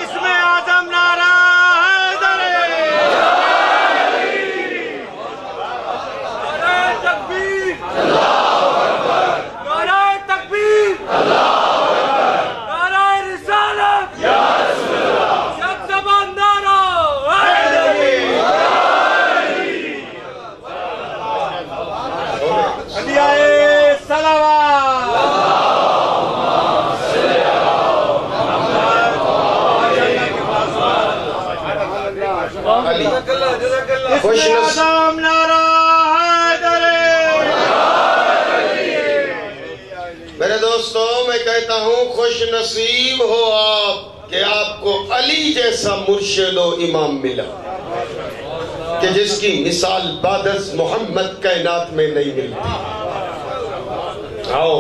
اسم اعظم نعرہ میرے دوستو میں کہتا ہوں خوش نصیب ہو آپ کہ آپ کو علی جیسا مرشد و امام ملا کہ جس کی مثال بعد از محمد کائنات میں نہیں ملتی۔ آؤ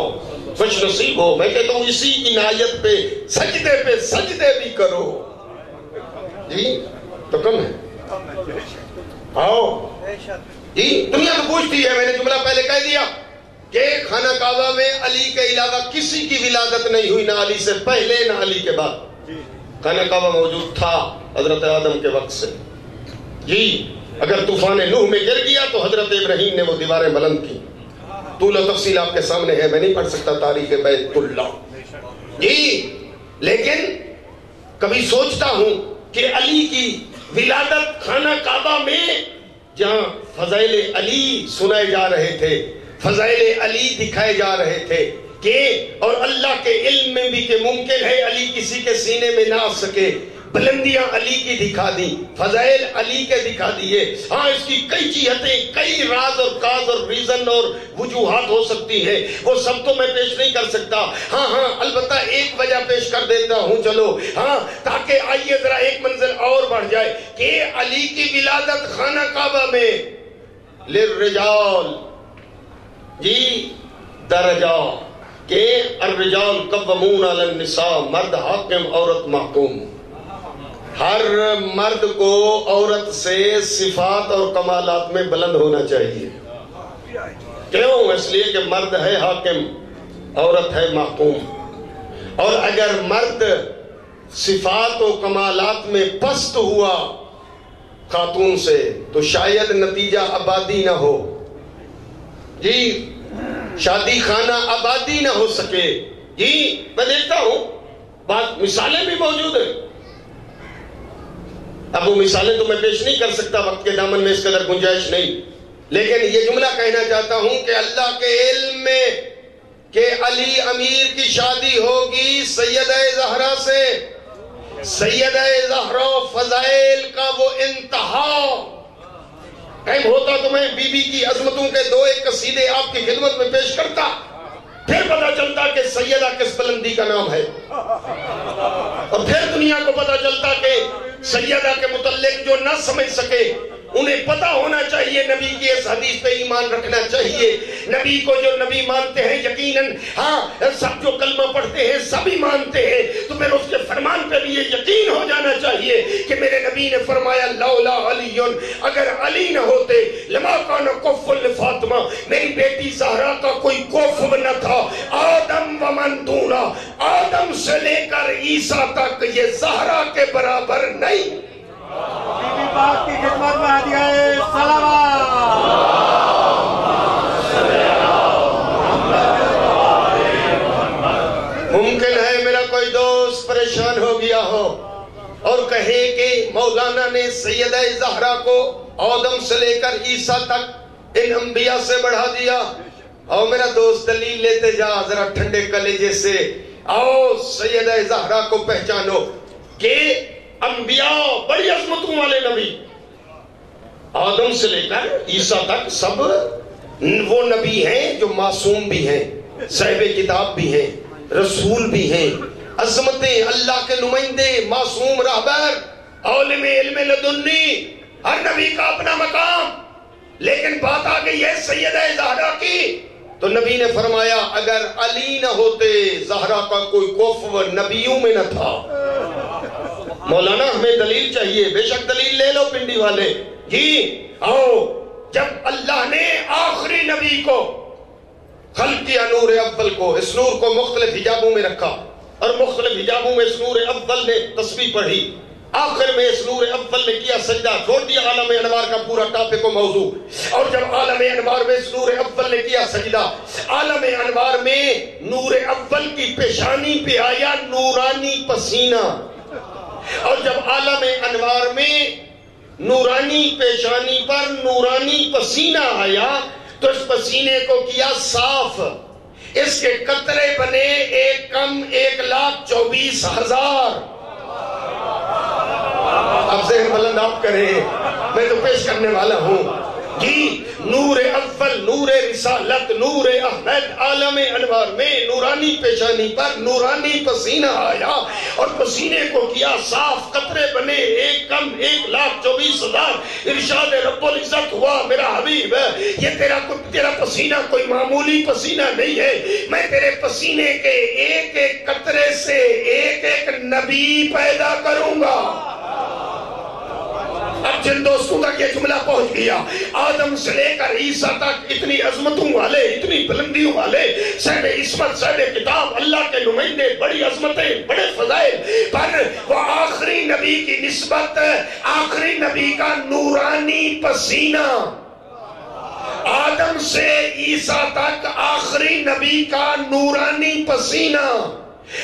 خوش نصیب ہو، میں کہتا ہوں اسی عنایت پہ سجدے بھی کرو۔ جی تو کم ہے، آؤ جی دنیا تو پوچھتی ہے، میں نے جملہ پہلے کہہ دیا کہ خانہ کعبہ میں علی کے علاوہ کسی کی ولادت نہیں ہوئی، نہ علی سے پہلے نہ علی کے بعد۔ خانہ کعبہ موجود تھا حضرت آدم کے وقت سے، جی اگر طوفان نوح میں گر گیا تو حضرت ابراہیم نے وہ دیواریں بلند کی، طول و تفصیل آپ کے سامنے ہے، میں نہیں پڑھ سکتا تاریخ بیت اللہ جی، لیکن کبھی سوچتا ہوں کہ علی کی ولادت خانہ کعبہ میں جہاں فضائل علی سنائے جا رہے تھے، فضائل علی دکھائے جا رہے تھے کہ اور اللہ کے علم میں بھی کہ ممکن ہے علی کسی کے سینے میں نہ آ سکے، بلندیاں علی کی دکھا دی، فضائل علی کے دکھا دیے۔ ہاں اس کی کئی جہتیں، کئی راز اور کاز اور ریزن اور وجوہات ہو سکتی ہیں، وہ سب تو میں پیش نہیں کر سکتا۔ ہاں البتہ ایک وجہ پیش کر دیتا ہوں، چلو ہاں، تاکہ آئیے ذرا ایک منزل اور بڑھ جائے کہ علی کی ولادت خانہ کعبہ میں للرجال جی درجہ کہ الرجال قوامون علی النساء، مرد حاکم عورت محکوم۔ ہر مرد کو عورت سے صفات اور کمالات میں بلند ہونا چاہیے۔ کیوں؟ اس لیے کہ مرد ہے حاکم، عورت ہے محکوم، اور اگر مرد صفات و کمالات میں پست ہوا خاتون سے تو شاید نتیجہ آبادی نہ ہو جی، شادی خانہ آبادی نہ ہو سکے جی۔ میں دیکھتا ہوں بات مثالیں بھی موجود ہیں، اب وہ مثالیں تو میں پیش نہیں کر سکتا، وقت کے دامن میں اس قدر گنجائش نہیں، لیکن یہ جملہ کہنا چاہتا ہوں کہ اللہ کے علم میں کہ علی امیر کی شادی ہوگی سیدہ زہرا سے، سیدہ زہرا فضائل کا وہ انتہا، ٹائم ہوتا تو میں بی بی کی عظمتوں کے دو ایک قصیدے آپ کی خدمت میں پیش کرتا، پھر پتا چلتا کہ سیدہ کس بلندی کا نام ہے، اور پھر دنیا کو پتا چلتا کہ سیدہ کے متعلق جو نہ سمجھ سکے انہیں پتا ہونا چاہیے، نبی کی اس حدیث پہ ایمان رکھنا چاہیے، نبی کو جو نبی مانتے ہیں یقیناً ہاں سب جو کلمہ پڑھتے ہیں سب ہی مانتے ہیں، تو پھر اس کے فرمان پہ بھی یہ یقین ہو جانا چاہیے کہ میرے نبی نے فرمایا لولا علی، اگر علی نہ ہوتے لما کان کف لفاطمہ، میری بیٹی زہرا کا کوئی کف نہ تھا، آدم و من دونا، آدم سے لے کر عیسیٰ تک یہ زہرا کے برابر نہیں۔ بی بی پاک کی خدمت میں ہدیہ صلوات۔ ممکن ہے میرا کوئی دوست پریشان ہو گیا ہو اور کہے کہ مولانا نے سیدہ زہرا کو آدم سے لے کر عیسیٰ تک ان انبیاء سے بڑھا دیا۔ اور میرا دوست دلیل لیتے جا ذرا ٹھنڈے کلیجے سے، آؤ سیدہ زہرا کو پہچانو کہ انبیاء بڑی عظمتوں والے نبی، آدم سے لے کر عیسیٰ تک سب وہ نبی ہیں جو معصوم بھی ہیں، صاحب کتاب بھی ہیں، رسول بھی ہیں، عظمتیں، اللہ کے نمائندے، معصوم رہبر، عالم علم لدنی، ہر نبی کا اپنا مقام۔ لیکن بات آ گئی ہے سیدہ زہرا کی، تو نبی نے فرمایا اگر علی نہ ہوتے زہرا کا کوئی کفو نبیوں میں نہ تھا۔ مولانا ہمیں دلیل چاہیے، بے شک دلیل لے لو پنڈی والے جی، آؤ۔ جب اللہ نے آخری نبی کو خلق کیا نور اول کو، اس نور کو مختلف حجابوں میں رکھا اور مختلف حجابوں میں اس نور اول نے تسبیح پڑھی، آخر میں اس نور اول نے کیا سجدہ، چھوڑ دیا عالم انوار کا پورا ٹاپک و موضوع، اور جب عالم انوار میں اس نور اول نے کیا سجدہ، عالم انوار میں نور اول کی پیشانی پہ آیا نورانی پسینہ، اور جب عالم انوار میں نورانی پیشانی پر نورانی پسینہ آیا تو اس پسینے کو کیا صاف، اس کے قطرے بنے 1,24,000۔ اب ذہن بلند آپ کریں، میں تو پیش کرنے والا ہوں جی۔ نور اول، نور رسالت، نور احمد، عالم انوار میں نورانی پیشانی پر نورانی پسینہ آیا اور پسینے کو کیا صاف، قطرے بنے 1,24,000۔ ارشاد رب العزت ہوا میرا حبیب یہ تیرا پسینہ کوئی معمولی پسینہ نہیں ہے، میں تیرے پسینے کے ایک ایک قطرے سے ایک ایک نبی پیدا کروں گا۔ اب جن دوستوں تک یہ جملہ پہنچ گیا، آدم سے لے کر عیسیٰ تک اتنی عظمتوں والے، اتنی بلندیوں والے، صاحب عصمت، صاحب کتاب، اللہ کے نمائندے، بڑی عظمتیں، بڑے فضائل، پر وہ آخری نبی کی نسبت، آخری نبی کا نورانی پسینہ، آدم سے عیسیٰ تک آخری نبی کا نورانی پسینہ،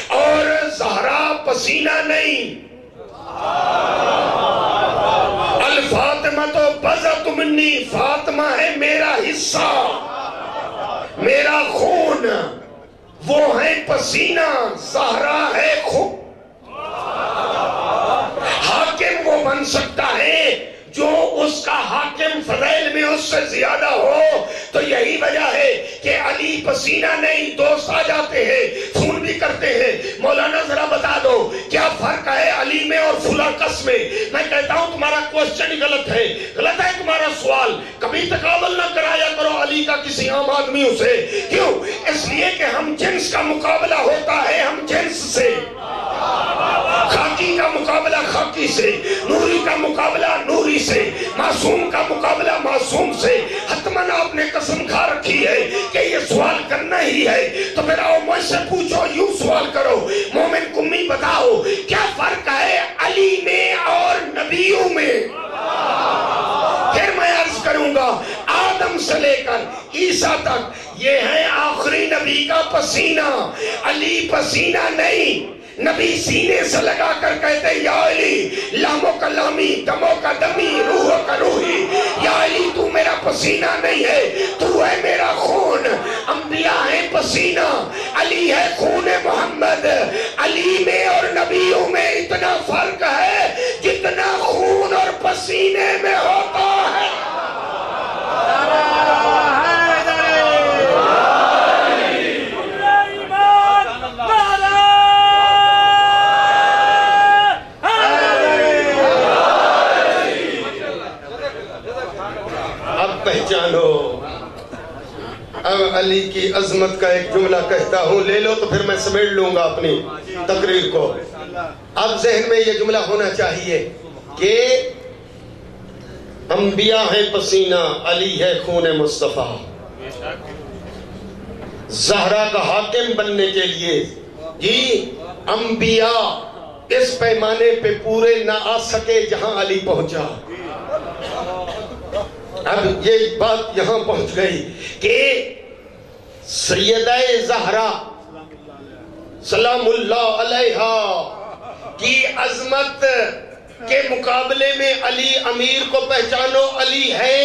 اور زہرا پسینہ نہیں۔ الفاطمہ تو بضعۃ منی، فاطمہ ہے میرا حصہ، میرا خون، وہ ہے پسینہ، زہرا ہے خون۔ حاکم وہ بن سکتا ہے جو اس کا حاکم فضائل میں اس سے زیادہ ہو۔ تو یہی وجہ ہے کہ علی پسینہ نہیں، دوست آ جاتے ہیں، فون بھی کرتے ہیں، مولانا ذرا بتا دو کیا فرق ہے علی میں اور فلاں کس میں؟ میں کہتا ہوں تمہارا کوسچن ہی غلط ہے تمہارا سوال۔ کبھی تقابل نہ کرایا کرو علی کا کسی عام آدمیوں سے۔ کیوں؟ اس لیے کہ ہم جنس کا مقابلہ ہوتا ہے ہم جنس سے، خاکی کا مقابلہ خاکی سے، نوری کا مقابلہ نوری سے، معصوم کا مقابلہ معصوم سے۔ حتماً آپ نے قسم کھا رکھی ہے کہ یہ سوال کرنا ہی ہے، تو پھر آؤ مجھ سے پوچھو، یوں سوال کرو، مومن کمی بتاؤ کیا فرق ہے علی میں اور نبیوں میں؟ پھر میں عرض کروں گا آدم سے لے کر عیسیٰ تک یہ ہے آخری نبی کا پسینہ، علی پسینہ نہیں۔ نبی سینے سے لگا کر کہتے یا علی لامو کا لامی، دمو کا دمی، روحو کا روحی، یا علی تو میرا پسینہ نہیں ہے، تو ہے میرا خون۔ انبیاء ہے پسینہ، علی ہے خون محمد۔ علی میں اور نبیوں میں اتنا فرق ہے جتنا خون اور پسینے میں ہوتا ہے۔ پہچانو۔ اب علی کی عظمت کا ایک جملہ کہتا ہوں، لے لو تو پھر میں سمیٹ لوں گا اپنی تقریر کو۔ اب ذہن میں یہ جملہ ہونا چاہیے کہ انبیاء ہے پسینہ، علی ہے خون مصطفیٰ۔ زہرا کا حاکم بننے کے لیے جی انبیاء اس پیمانے پہ پورے نہ آ سکے جہاں علی پہنچا۔ اب یہ بات یہاں پہنچ گئی کہ سیدہ زہرا سلام اللہ علیہا کی عظمت کے مقابلے میں علی امیر کو پہچانو، علی ہے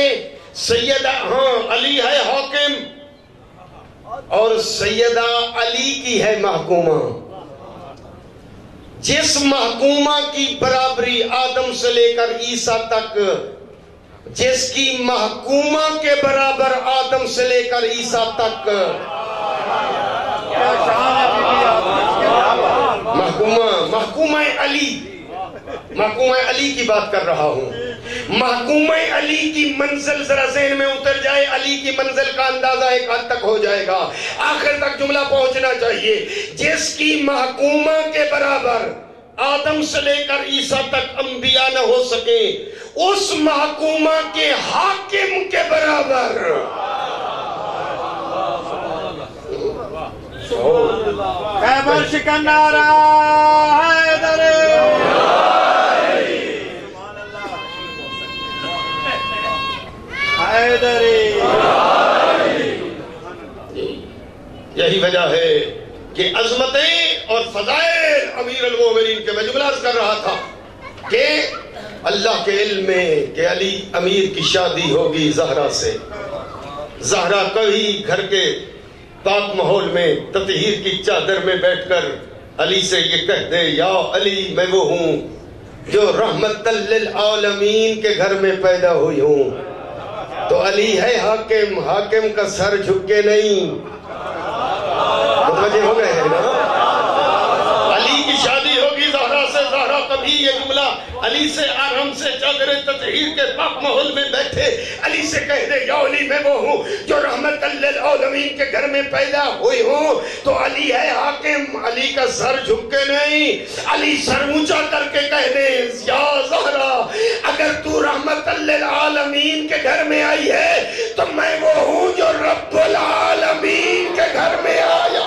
سیدہ، ہاں علی ہے حاکم، اور سیدہ علی کی ہے محکومہ۔ جس محکومہ کی برابری آدم سے لے کر عیسیٰ تک، جس کی محکومہ کے برابر آدم سے لے کر عیسیٰ تک، محکومہ علی کی بات کر رہا ہوں۔ محکومہ علی کی منزل ذرا ذہن میں اتر جائے، علی کی منزل کا اندازہ ایک حد تک ہو جائے گا، آخر تک جملہ پہنچنا چاہیے۔ جس کی محکومہ کے برابر آدم سے لے کر عیسیٰ تک انبیاء نہ ہو سکے، اس محکومہ کے حاکم کے برابر خیبر شکن نعرہ حیدری، حیدری۔ یہی وجہ ہے کہ عظمتیں اور فضائل امیر المومنین کے، میں جملہ عرض کر رہا تھا کہ اللہ کے علم میں کہ علی امیر کی شادی ہوگی زہرا سے۔ زہرا کبھی گھر کے پاک ماحول میں تطہیر کی چادر میں بیٹھ کر علی سے یہ کہہ دے یا علی میں وہ ہوں جو رحمت للعالمین کے گھر میں پیدا ہوئی ہوں، تو علی ہے حاکم، حاکم کا سر جھکے نہیں۔ متوجہ ہو گئے ہیں نا؟ علی کی شادی ہوگی زہرا سے، زہرا کبھی یہ جملہ علی سے آرام سے چادر تطہیر کے پاک ماحول میں بیٹھے علی سے کہہ دے یا علی میں وہ ہوں جو رحمت للعالمین کے گھر میں پیدا ہوئی ہوں، تو علی ہے حاکم، علی کا سر جھک کے نہیں۔ علی سر اونچا کر کے کہہ دے یا زہرا اگر تو رحمت للعالمین کے گھر میں آئی ہے تو میں وہ ہوں جو رب العالمین کے گھر میں آیا۔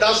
10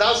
10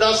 10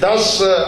10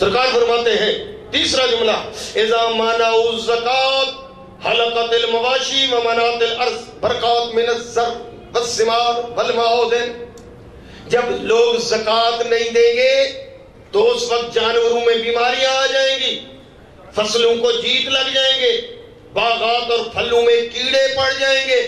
سرکار فرماتے ہیں تیسرا جملہ اذا منعوا الزکات حلقت المواشی ومنعت الارض برکات من الزر والثمار والمعادن. جب لوگ زکات نہیں دیں گے تو اس وقت جانوروں میں بیماریاں آ جائیں گی، فصلوں کو جیت لگ جائیں گے، باغات اور پھلوں میں کیڑے پڑ جائیں گے.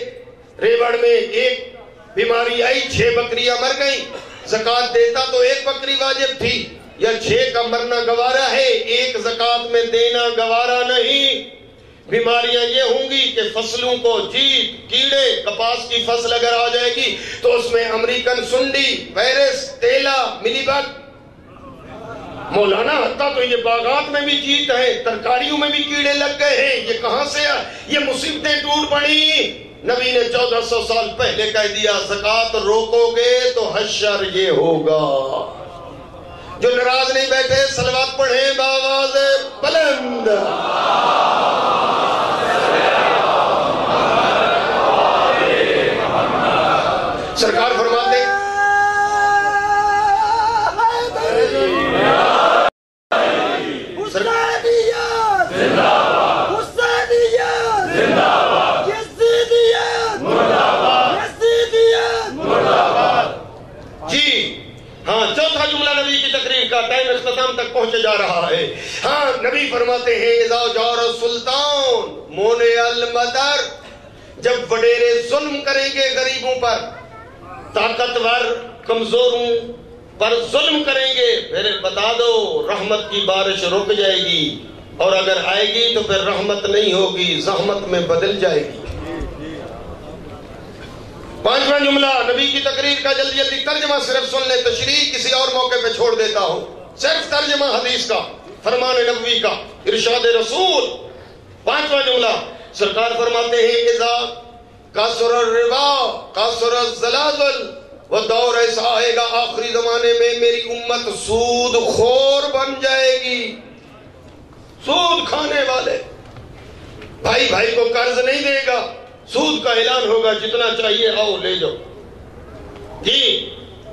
ریوڑ میں ایک بیماری آئی، 6 بکریاں مر گئیں. زکات دیتا تو 1 بکری واجب تھی، یا 6 کا مرنا گوارا ہے، 1 زکات میں دینا گوارا نہیں. بیماریاں یہ ہوں گی کہ فصلوں کو جیت، کیڑے، کپاس کی فصل اگر آ جائے گی تو اس میں امریکن سنڈی، وائرس، تیلا، ملی بگ. مولانا حتیٰ تو یہ باغات میں بھی جیت ہے، ترکاریوں میں بھی کیڑے لگ گئے ہیں. یہ کہاں سے یہ مصیبتیں ٹوٹ پڑی؟ نبی نے 1400 سال پہلے کہہ دیا زکات روکو گے تو حشر یہ ہوگا. جو ناراض نہیں بیٹھے صلوات پڑھیں بآواز بلند. سرکار فرماتے چوتھا جملہ نبی کی تقریر کا ٹائم اختتام تک پہنچے جا رہا ہے. ہاں نبی فرماتے ہیں اذا جار السلطان مونع المدر، جب وڈیرے ظلم کریں گے غریبوں پر، طاقتور کمزوروں پر ظلم کریں گے، پھر بتا دو رحمت کی بارش رک جائے گی، اور اگر آئے گی تو پھر رحمت نہیں ہوگی، زحمت میں بدل جائے گی. پانچواں جملہ نبی کی تقریر کا جلدی جلدی ترجمہ صرف سن لے، تشریح کسی اور موقع پہ چھوڑ دیتا ہوں. صرف ترجمہ حدیث کا، فرمان نبوی کا، ارشاد رسول. پانچواں جملہ سرکار فرماتے ہیں اذا کثر الربا کثر الزلازل، وہ دور ایسا آئے گا آخری زمانے میں میری امت سود خور بن جائے گی. سود کھانے والے، بھائی بھائی کو قرض نہیں دے گا، سود کا اعلان ہوگا جتنا چاہیے آؤ لے جاؤ. جی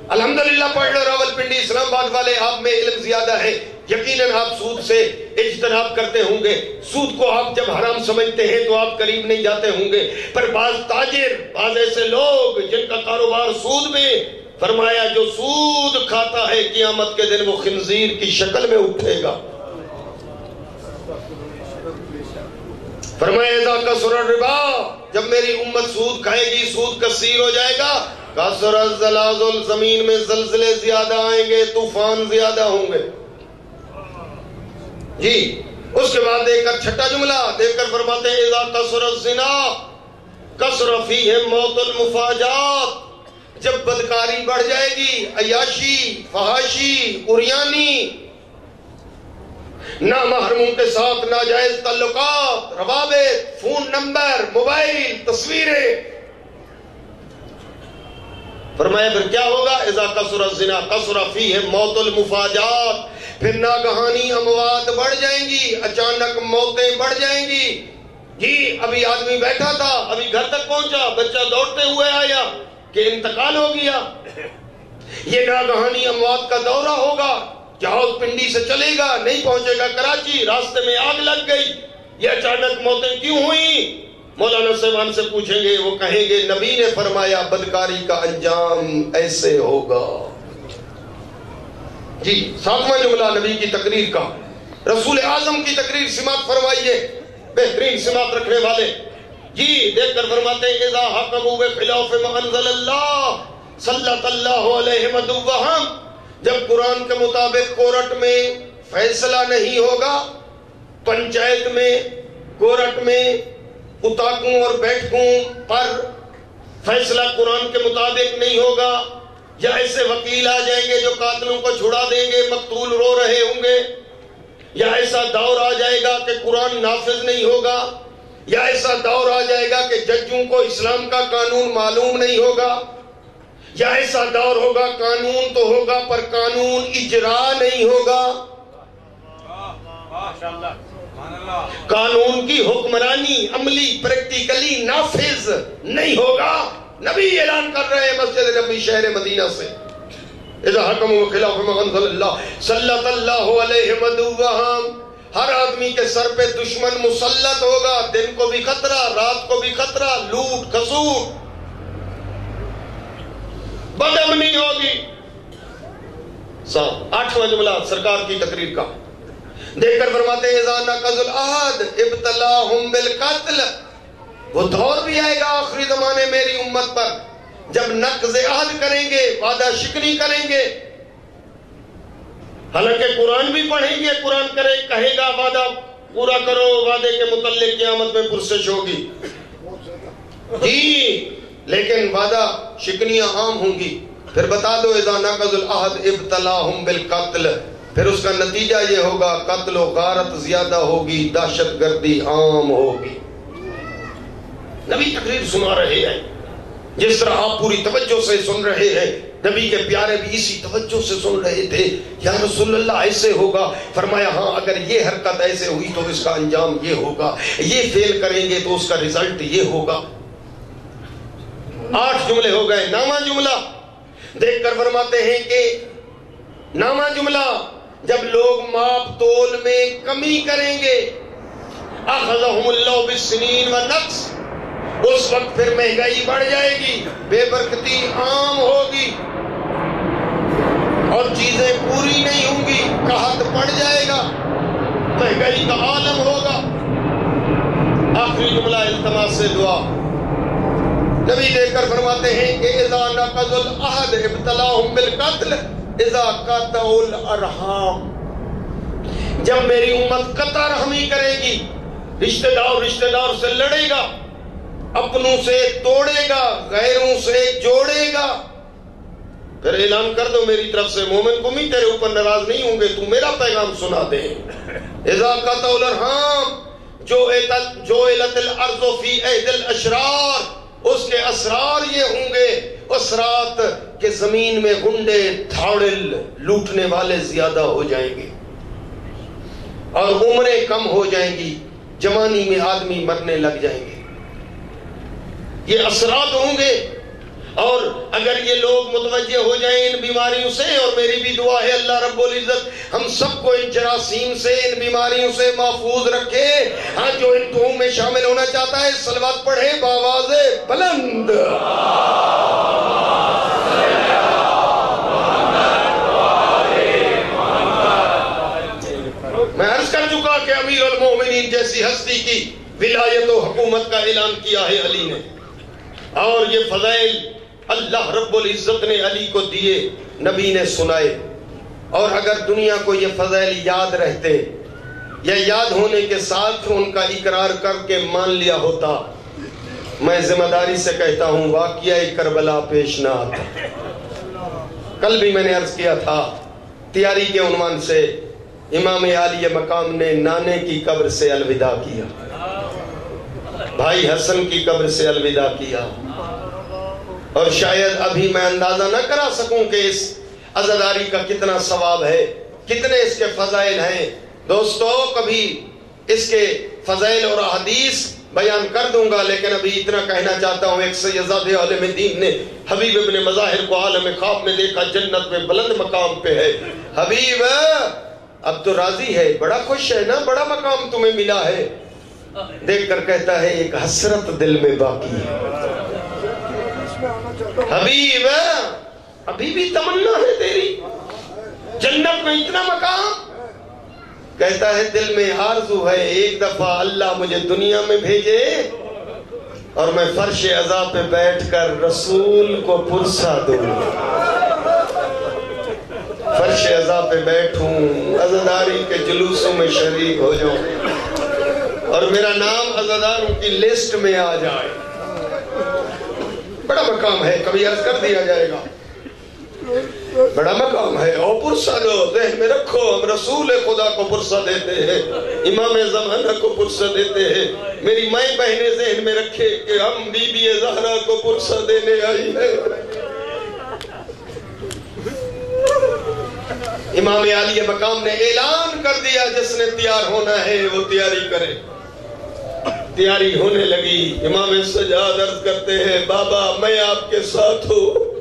الحمدللہ پڑھ لو راول پنڈی اسلام آباد والے، آپ میں علم زیادہ ہے، یقیناً آپ سود سے اجتناب کرتے ہوں گے. سود کو آپ جب حرام سمجھتے ہیں تو آپ قریب نہیں جاتے ہوں گے. پر بعض تاجر، بعض ایسے لوگ جن کا کاروبار سود میں، فرمایا جو سود کھاتا ہے قیامت کے دن وہ خنزیر کی شکل میں اٹھے گا. فرمایا اذا کثر الربا، جب میری امت سود کھائے گی، سود کثیر ہو جائے گا. کثر الزلازل، زمین میں زلزلے زیادہ آئیں گے، طوفان زیادہ ہوں گے. جی اس کے بعد دیکھ کر چھٹا جملہ دیکھ کر فرماتے ہیں اذا کثر الزنا کثر فیہ موت المفاجات، جب بدکاری بڑھ جائے گی، عیاشی، فحاشی، عریانی، نامحرموں کے ساتھ ناجائز تعلقات، روابط، فون نمبر، موبائل، تصویریں. فرمایا پھر کیا ہوگا اذا کثر الزنا کثر فیہ موت المفاجات، پھر ناگہانی اموات بڑھ جائیں گی، اچانک موتیں بڑھ جائیں گی. جی ابھی آدمی بیٹھا تھا، ابھی گھر تک پہنچا، بچہ دوڑتے ہوئے آیا کہ انتقال ہو گیا. یہ ناگہانی اموات کا دورہ ہوگا. جہاز پنڈی سے چلے گا، نہیں پہنچے گا کراچی، راستے میں آگ لگ گئی. یہ اچانک موتیں کیوں ہوئیں؟ مولانا صاحبان سے پوچھیں گے، وہ کہیں گے نبی نے فرمایا بدکاری کا انجام ایسے ہوگا. جی ساتواں جملہ نبی کی تقریر کا، رسول اعظم کی تقریر سماعت فرمائیے، بہترین سماعت رکھنے والے. جی دیکھ کر فرماتے ہیں اذا حکموا بخلاف ما انزل اللہ سلط اللہ علیہم عدوہم، جب قرآن کے مطابق کورٹ میں فیصلہ نہیں ہوگا، پنچایت میں، کورٹ میں، اتاکوں اور بیٹھکوں پر فیصلہ قرآن کے مطابق نہیں ہوگا، یا ایسے وکیل آ جائیں گے جو قاتلوں کو چھڑا دیں گے، مقتول رو رہے ہوں گے، یا ایسا دور آ جائے گا کہ قرآن نافذ نہیں ہوگا، یا ایسا دور آ جائے گا کہ ججوں کو اسلام کا قانون معلوم نہیں ہوگا، یا ایسا دور ہوگا قانون تو ہوگا پر قانون اجرا نہیں ہوگا، قانون کی حکمرانی عملی پریکٹیکلی نافذ نہیں ہوگا. نبی اعلان کر رہے ہیں مسجد نبی شہر مدینہ سے. اذا حکموا بخلاف ما انزل اللہ سلط اللہ علیہم عدوہم، ہر آدمی کے سر پہ دشمن مسلط ہوگا، دن کو بھی خطرہ، رات کو بھی خطرہ، لوٹ کھسوٹ، بدامنی ہوگی۔ آٹھواں جملہ سرکار کی تقریر کا دیکھ کر فرماتے ہیں اذا نقض العہد ابتلاہم بالقتل، وہ دور بھی آئے گا آخری زمانے میری امت پر جب نقض عہد کریں گے، وعدہ شکنی کریں گے۔ حالانکہ قرآن بھی پڑھیں گے، قرآن کہے گا وعدہ پورا کرو، وعدے کے متعلق قیامت میں پرسش ہوگی جی، لیکن وعدہ شکنیاں عام ہوں گی۔ پھر بتا دو اذا نقض العہد ابتلاہم بالقتل، پھر اس کا نتیجہ یہ ہوگا قتل و غارت زیادہ ہوگی، دہشت گردی عام ہوگی۔ نبی تقریر سنا رہے ہیں، جس طرح آپ پوری توجہ سے سن رہے ہیں، نبی کے پیارے بھی اسی توجہ سے سن رہے تھے۔ یا رسول اللہ ایسے ہوگا؟ فرمایا ہاں، اگر یہ حرکت ایسے ہوئی تو اس کا انجام یہ ہوگا، یہ فیل کریں گے تو اس کا رزلٹ یہ ہوگا۔ 8 جملے ہو گئے۔ نامہ جملہ دیکھ کر فرماتے ہیں کہ نامہ جملہ جب لوگ ماپ تول میں کمی کریں گے، اخذہم اللہ بالسنین والنقص، اس وقت پھر مہنگائی بڑھ جائے گی، بے برکتی عام ہوگی اور چیزیں پوری نہیں ہوں گی، قحط پڑ جائے گا، مہنگائی کا عالم ہوگا۔ آخری جملہ التماس سے دعا، نبی دیکھ کر فرماتے ہیں کہ اذا نقض العہد ابتلاہم بالقتل اذا قطعوا الارحام، جب میری امت قطع رحمی کرے گی، رشتہ دار سے لڑے گا، اپنوں سے توڑے گا، غیروں سے جوڑے گا، پھر اعلان کر دو میری طرف سے مومن کو بھی تیرے اوپر ناراض نہیں ہوں گے، تو میرا پیغام سنا دے۔ اذا قطعوا الارحام جعلت الارض فی عہد الاشرار، اس کے اسرار یہ ہوں گے، اسرات کہ زمین میں گنڈے دھاڑل لوٹنے والے زیادہ ہو جائیں گے اور عمریں کم ہو جائیں گی، جوانی میں آدمی مرنے لگ جائیں گے، یہ اثرات ہوں گے۔ اور اگر یہ لوگ متوجہ ہو جائیں ان بیماریوں سے، اور میری بھی دعا ہے اللہ رب العزت ہم سب کو ان جراثیم سے، ان بیماریوں سے محفوظ رکھے۔ ہاں، جو ان دعاؤں میں شامل ہونا چاہتا ہے صلوات پڑھے بآواز بلند۔ میں عرض کر چکا کہ امیر المومنین جیسی ہستی کی ولایت و حکومت کا اعلان کیا ہے علی نے، اور یہ فضائل اللہ رب العزت نے علی کو دیے، نبی نے سنائے۔ اور اگر دنیا کو یہ فضائل یاد رہتے یا یاد ہونے کے ساتھ ان کا اقرار کر کے مان لیا ہوتا، میں ذمہ داری سے کہتا ہوں واقعہ کربلا پیش نہ آتا۔ کل بھی میں نے عرض کیا تھا، تیاری کے عنوان سے امام عالی مقام نے نانے کی قبر سے الوداع کیا، بھائی حسن کی قبر سے الوداع کیا، اور شاید ابھی میں اندازہ نہ کرا سکوں کہ اس عزاداری کا کتنا ثواب ہے، کتنے اس کے فضائل ہیں۔ دوستو، کبھی اس کے فضائل اور احادیث بیان کر دوں گا، لیکن ابھی اتنا کہنا چاہتا ہوں، ایک سیدزادہ عالم دین نے حبیب ابن مظاہر کو عالم خواب میں دیکھا، جنت میں بلند مقام پہ ہے۔ حبیب اب تو راضی ہے، بڑا خوش ہے نا، بڑا مقام تمہیں ملا ہے۔ دیکھ کر کہتا ہے ایک حسرت دل میں باقی ہے، حبیب ابھی بھی تمنا ہے تیری جنت میں اتنا مقام؟ کہتا ہے دل میں آرزو ہے ایک دفعہ اللہ مجھے دنیا میں بھیجے اور میں فرش عزا پہ بیٹھ کر رسول کو پرسا دوں، فرش عزا پہ بیٹھوں، عزاداری کے جلوسوں میں شریک ہو جاؤں اور میرا نام عزاداروں کی لسٹ میں آ جائے۔ بڑا مقام ہے، کبھی عرض کر دیا جائے گا، بڑا مقام ہے۔ اور پرسہ دو، ذہن میں رکھو، ہم رسول خدا کو پرسہ دیتے ہیں، امام زمانہ کو پرسہ دیتے ہیں۔ میری مائیں بہنیں ذہن میں رکھے کہ ہم بی بی زہرا کو پرسہ دینے آئی ہے۔ امام عالی مقام نے اعلان کر دیا، جس نے تیار ہونا ہے وہ تیاری کرے۔ تیاری ہونے لگی، امام سجاد عرض کرتے ہیں بابا میں آپ کے ساتھ ہوں،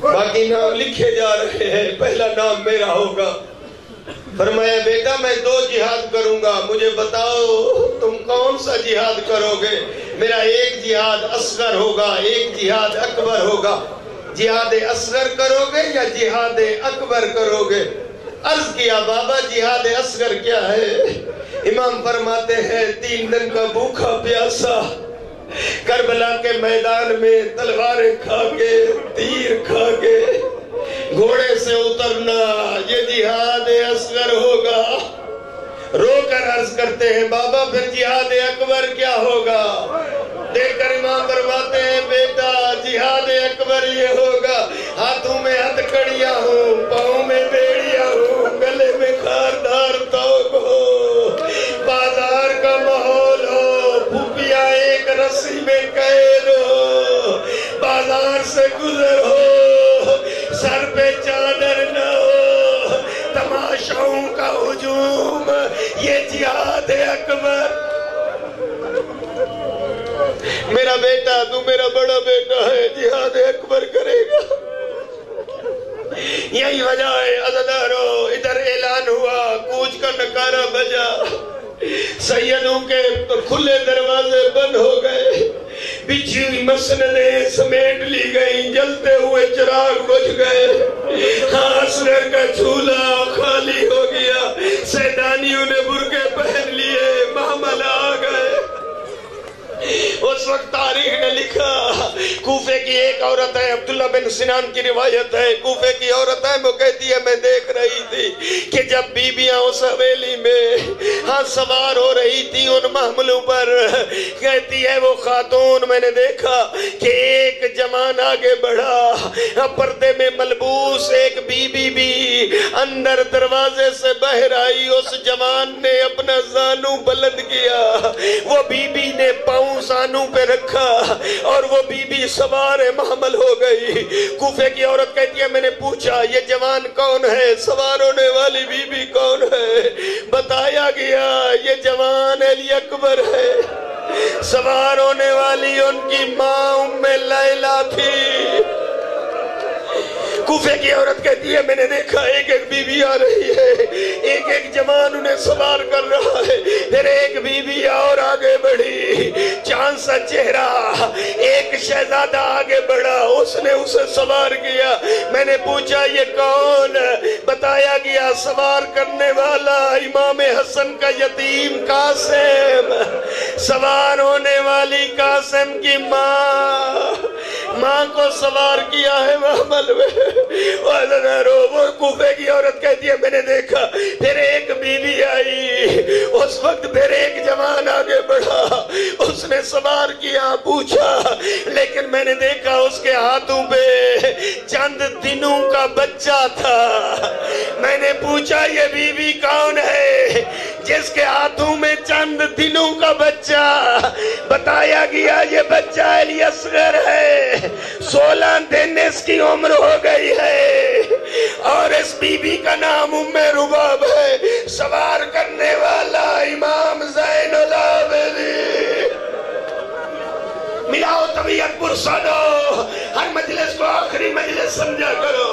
باقی نام لکھے جا رہے ہیں، پہلا نام میرا ہوگا۔ فرمایا بیٹا میں 2 جہاد کروں گا، مجھے بتاؤ تم کون سا جہاد کرو گے؟ میرا ایک جہاد اصغر ہوگا، ایک جہاد اکبر ہوگا۔ جہاد اصغر کرو گے یا جہاد اکبر کرو گے؟ عرض کیا بابا جہاد اصغر کیا ہے؟ امام فرماتے ہیں 3 دن کا بھوکا پیاسا کربلا کے میدان میں تلواریں کھا کے، تیر کھا کے، گھوڑے سے اترنا، یہ جہاد اصغر ہوگا۔ رو کر عرض کرتے ہیں بابا پھر جہاد اکبر کیا ہوگا؟ دیکھ کر امام فرماتے ہیں بیٹا جہاد اکبر یہ ہوگا، ہاتھوں میں ہتھکڑیاں ہوں، پاؤں میں بیڑیاں ہوں، گلے میں خاردار توق ہو، بازار کا ماحول ہو، پھوپھیاں ایک رسی میں قید ہو، بازار سے گزر ہو، سر پہ چادر نہ ہو، تماشاؤں کا ہجوم، یہ جہاد اکبر۔ میرا بیٹا تو میرا بڑا بیٹا ہے، جہاد اکبر کرے گا۔ یہی وجہ ہے عزادارو، ادھر اعلان ہوا، کوچ کا نکارہ بجا، سیدوں کے کھلے دروازے بند ہو گئے، بچھی ہوئی مسندیں سمیٹ لی گئی، جلتے ہوئے چراغ بجھ گئے، اصغر کا چولہا خالی ہو گیا، سیدانیوں نے برقعے پہن لیے، محمل آ گئے۔ اس وقت تاریخ نے لکھا، کوفے کی ایک عورت ہے، عبداللہ بن سنان کی روایت ہے، کوفے کی عورت ہے، وہ کہتی ہے میں دیکھ رہی تھی کہ جب بیویاں اس حویلی میں سوار ہو رہی تھی ان محملوں پر، کہتی ہے وہ خاتون میں نے دیکھا کہ ایک جوان آگے بڑھا، پردے میں ملبوس ایک بی بی بھی اندر دروازے سے باہر آئی، اس جوان نے اپنا زانو بلند کیا، وہ بی بی نے پاؤں زانو پہ رکھا اور وہ بی بی سوار محمل ہو گئی۔ کوفے کی عورت کہتی ہے میں نے پوچھا یہ جوان کون ہے، سوار ہونے والی بی بی کون ہے؟ بتایا گیا یہ جوان علی اکبر ہے، سوار ہونے والی ان کی ماں ام لیلہ تھی۔ کوفے کی عورت کہتی ہے میں نے دیکھا ایک ایک بی بی آ رہی ہے، ایک ایک جوان انہیں سوار کر رہا ہے، پھر ایک بی بی اور آگے بڑھی، چاند سا چہرہ، ایک شہزادہ آگے بڑھا، اس نے اسے سوار کیا۔ میں نے پوچھا یہ کون؟ بتایا گیا سوار کرنے والا امام حسن کا یتیم قاسم، سوار ہونے والی قاسم کی ماں کو سوار کیا ہے محمل میں۔ وہ کوفے کی عورت کہتی ہے میں نے دیکھا پھر ایک بیوی آئی، اس وقت پھر ایک جوان آگے بڑھا، اس نے سوار کیا، پوچھا، لیکن میں نے دیکھا اس کے ہاتھوں پہ چند دنوں کا بچہ تھا۔ میں نے پوچھا یہ بیوی کون ہے جس کے ہاتھوں میں چند دنوں کا بچہ؟ بتایا گیا یہ بچہ علی اصغر ہے، 16 دن اس کی عمر ہو گئی ہے اور اس بی بی کا نام ام رباب ہے، سوار کرنے والا امام زین العابدین۔ ملاؤ طبیعت پرسا دو، ہر مجلس کو آخری مجلس سمجھا کرو۔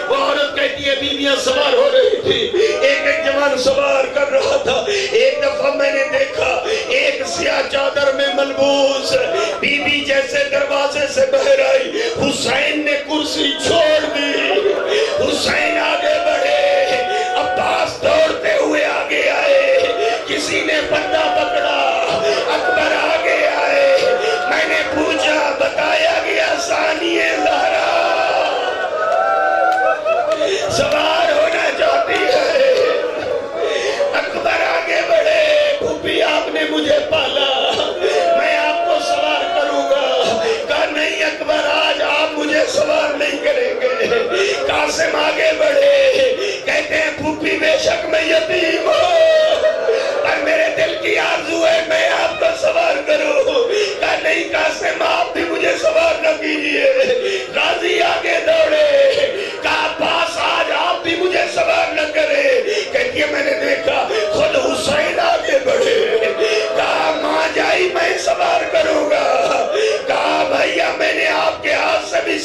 وہ عورت کہتی ہے بیویاں سوار ہو رہی تھی، ایک ایک جوان سوار کر رہا تھا۔ ایک دفعہ میں نے دیکھا ایک سیاہ چادر میں ملبوس بی بی جیسے دروازے سے باہر آئی، حسین نے کرسی چھوڑ دی، حسین آگے بڑھے، عباس دوڑتے ہوئے آگے آئے، کسی نے پردہ پکڑا، اکبر آگے آئے۔ میں نے پوچھا، بتایا گیا ثانیہ زہرا سوار ہونا چاہتی ہے۔ اکبر آگے بڑھے، پھوپھی آپ نے مجھے پالا، میں آپ کو سوار کروں گا۔ کہا نہیں اکبر، آج آپ مجھے سوار نہیں کریں گے،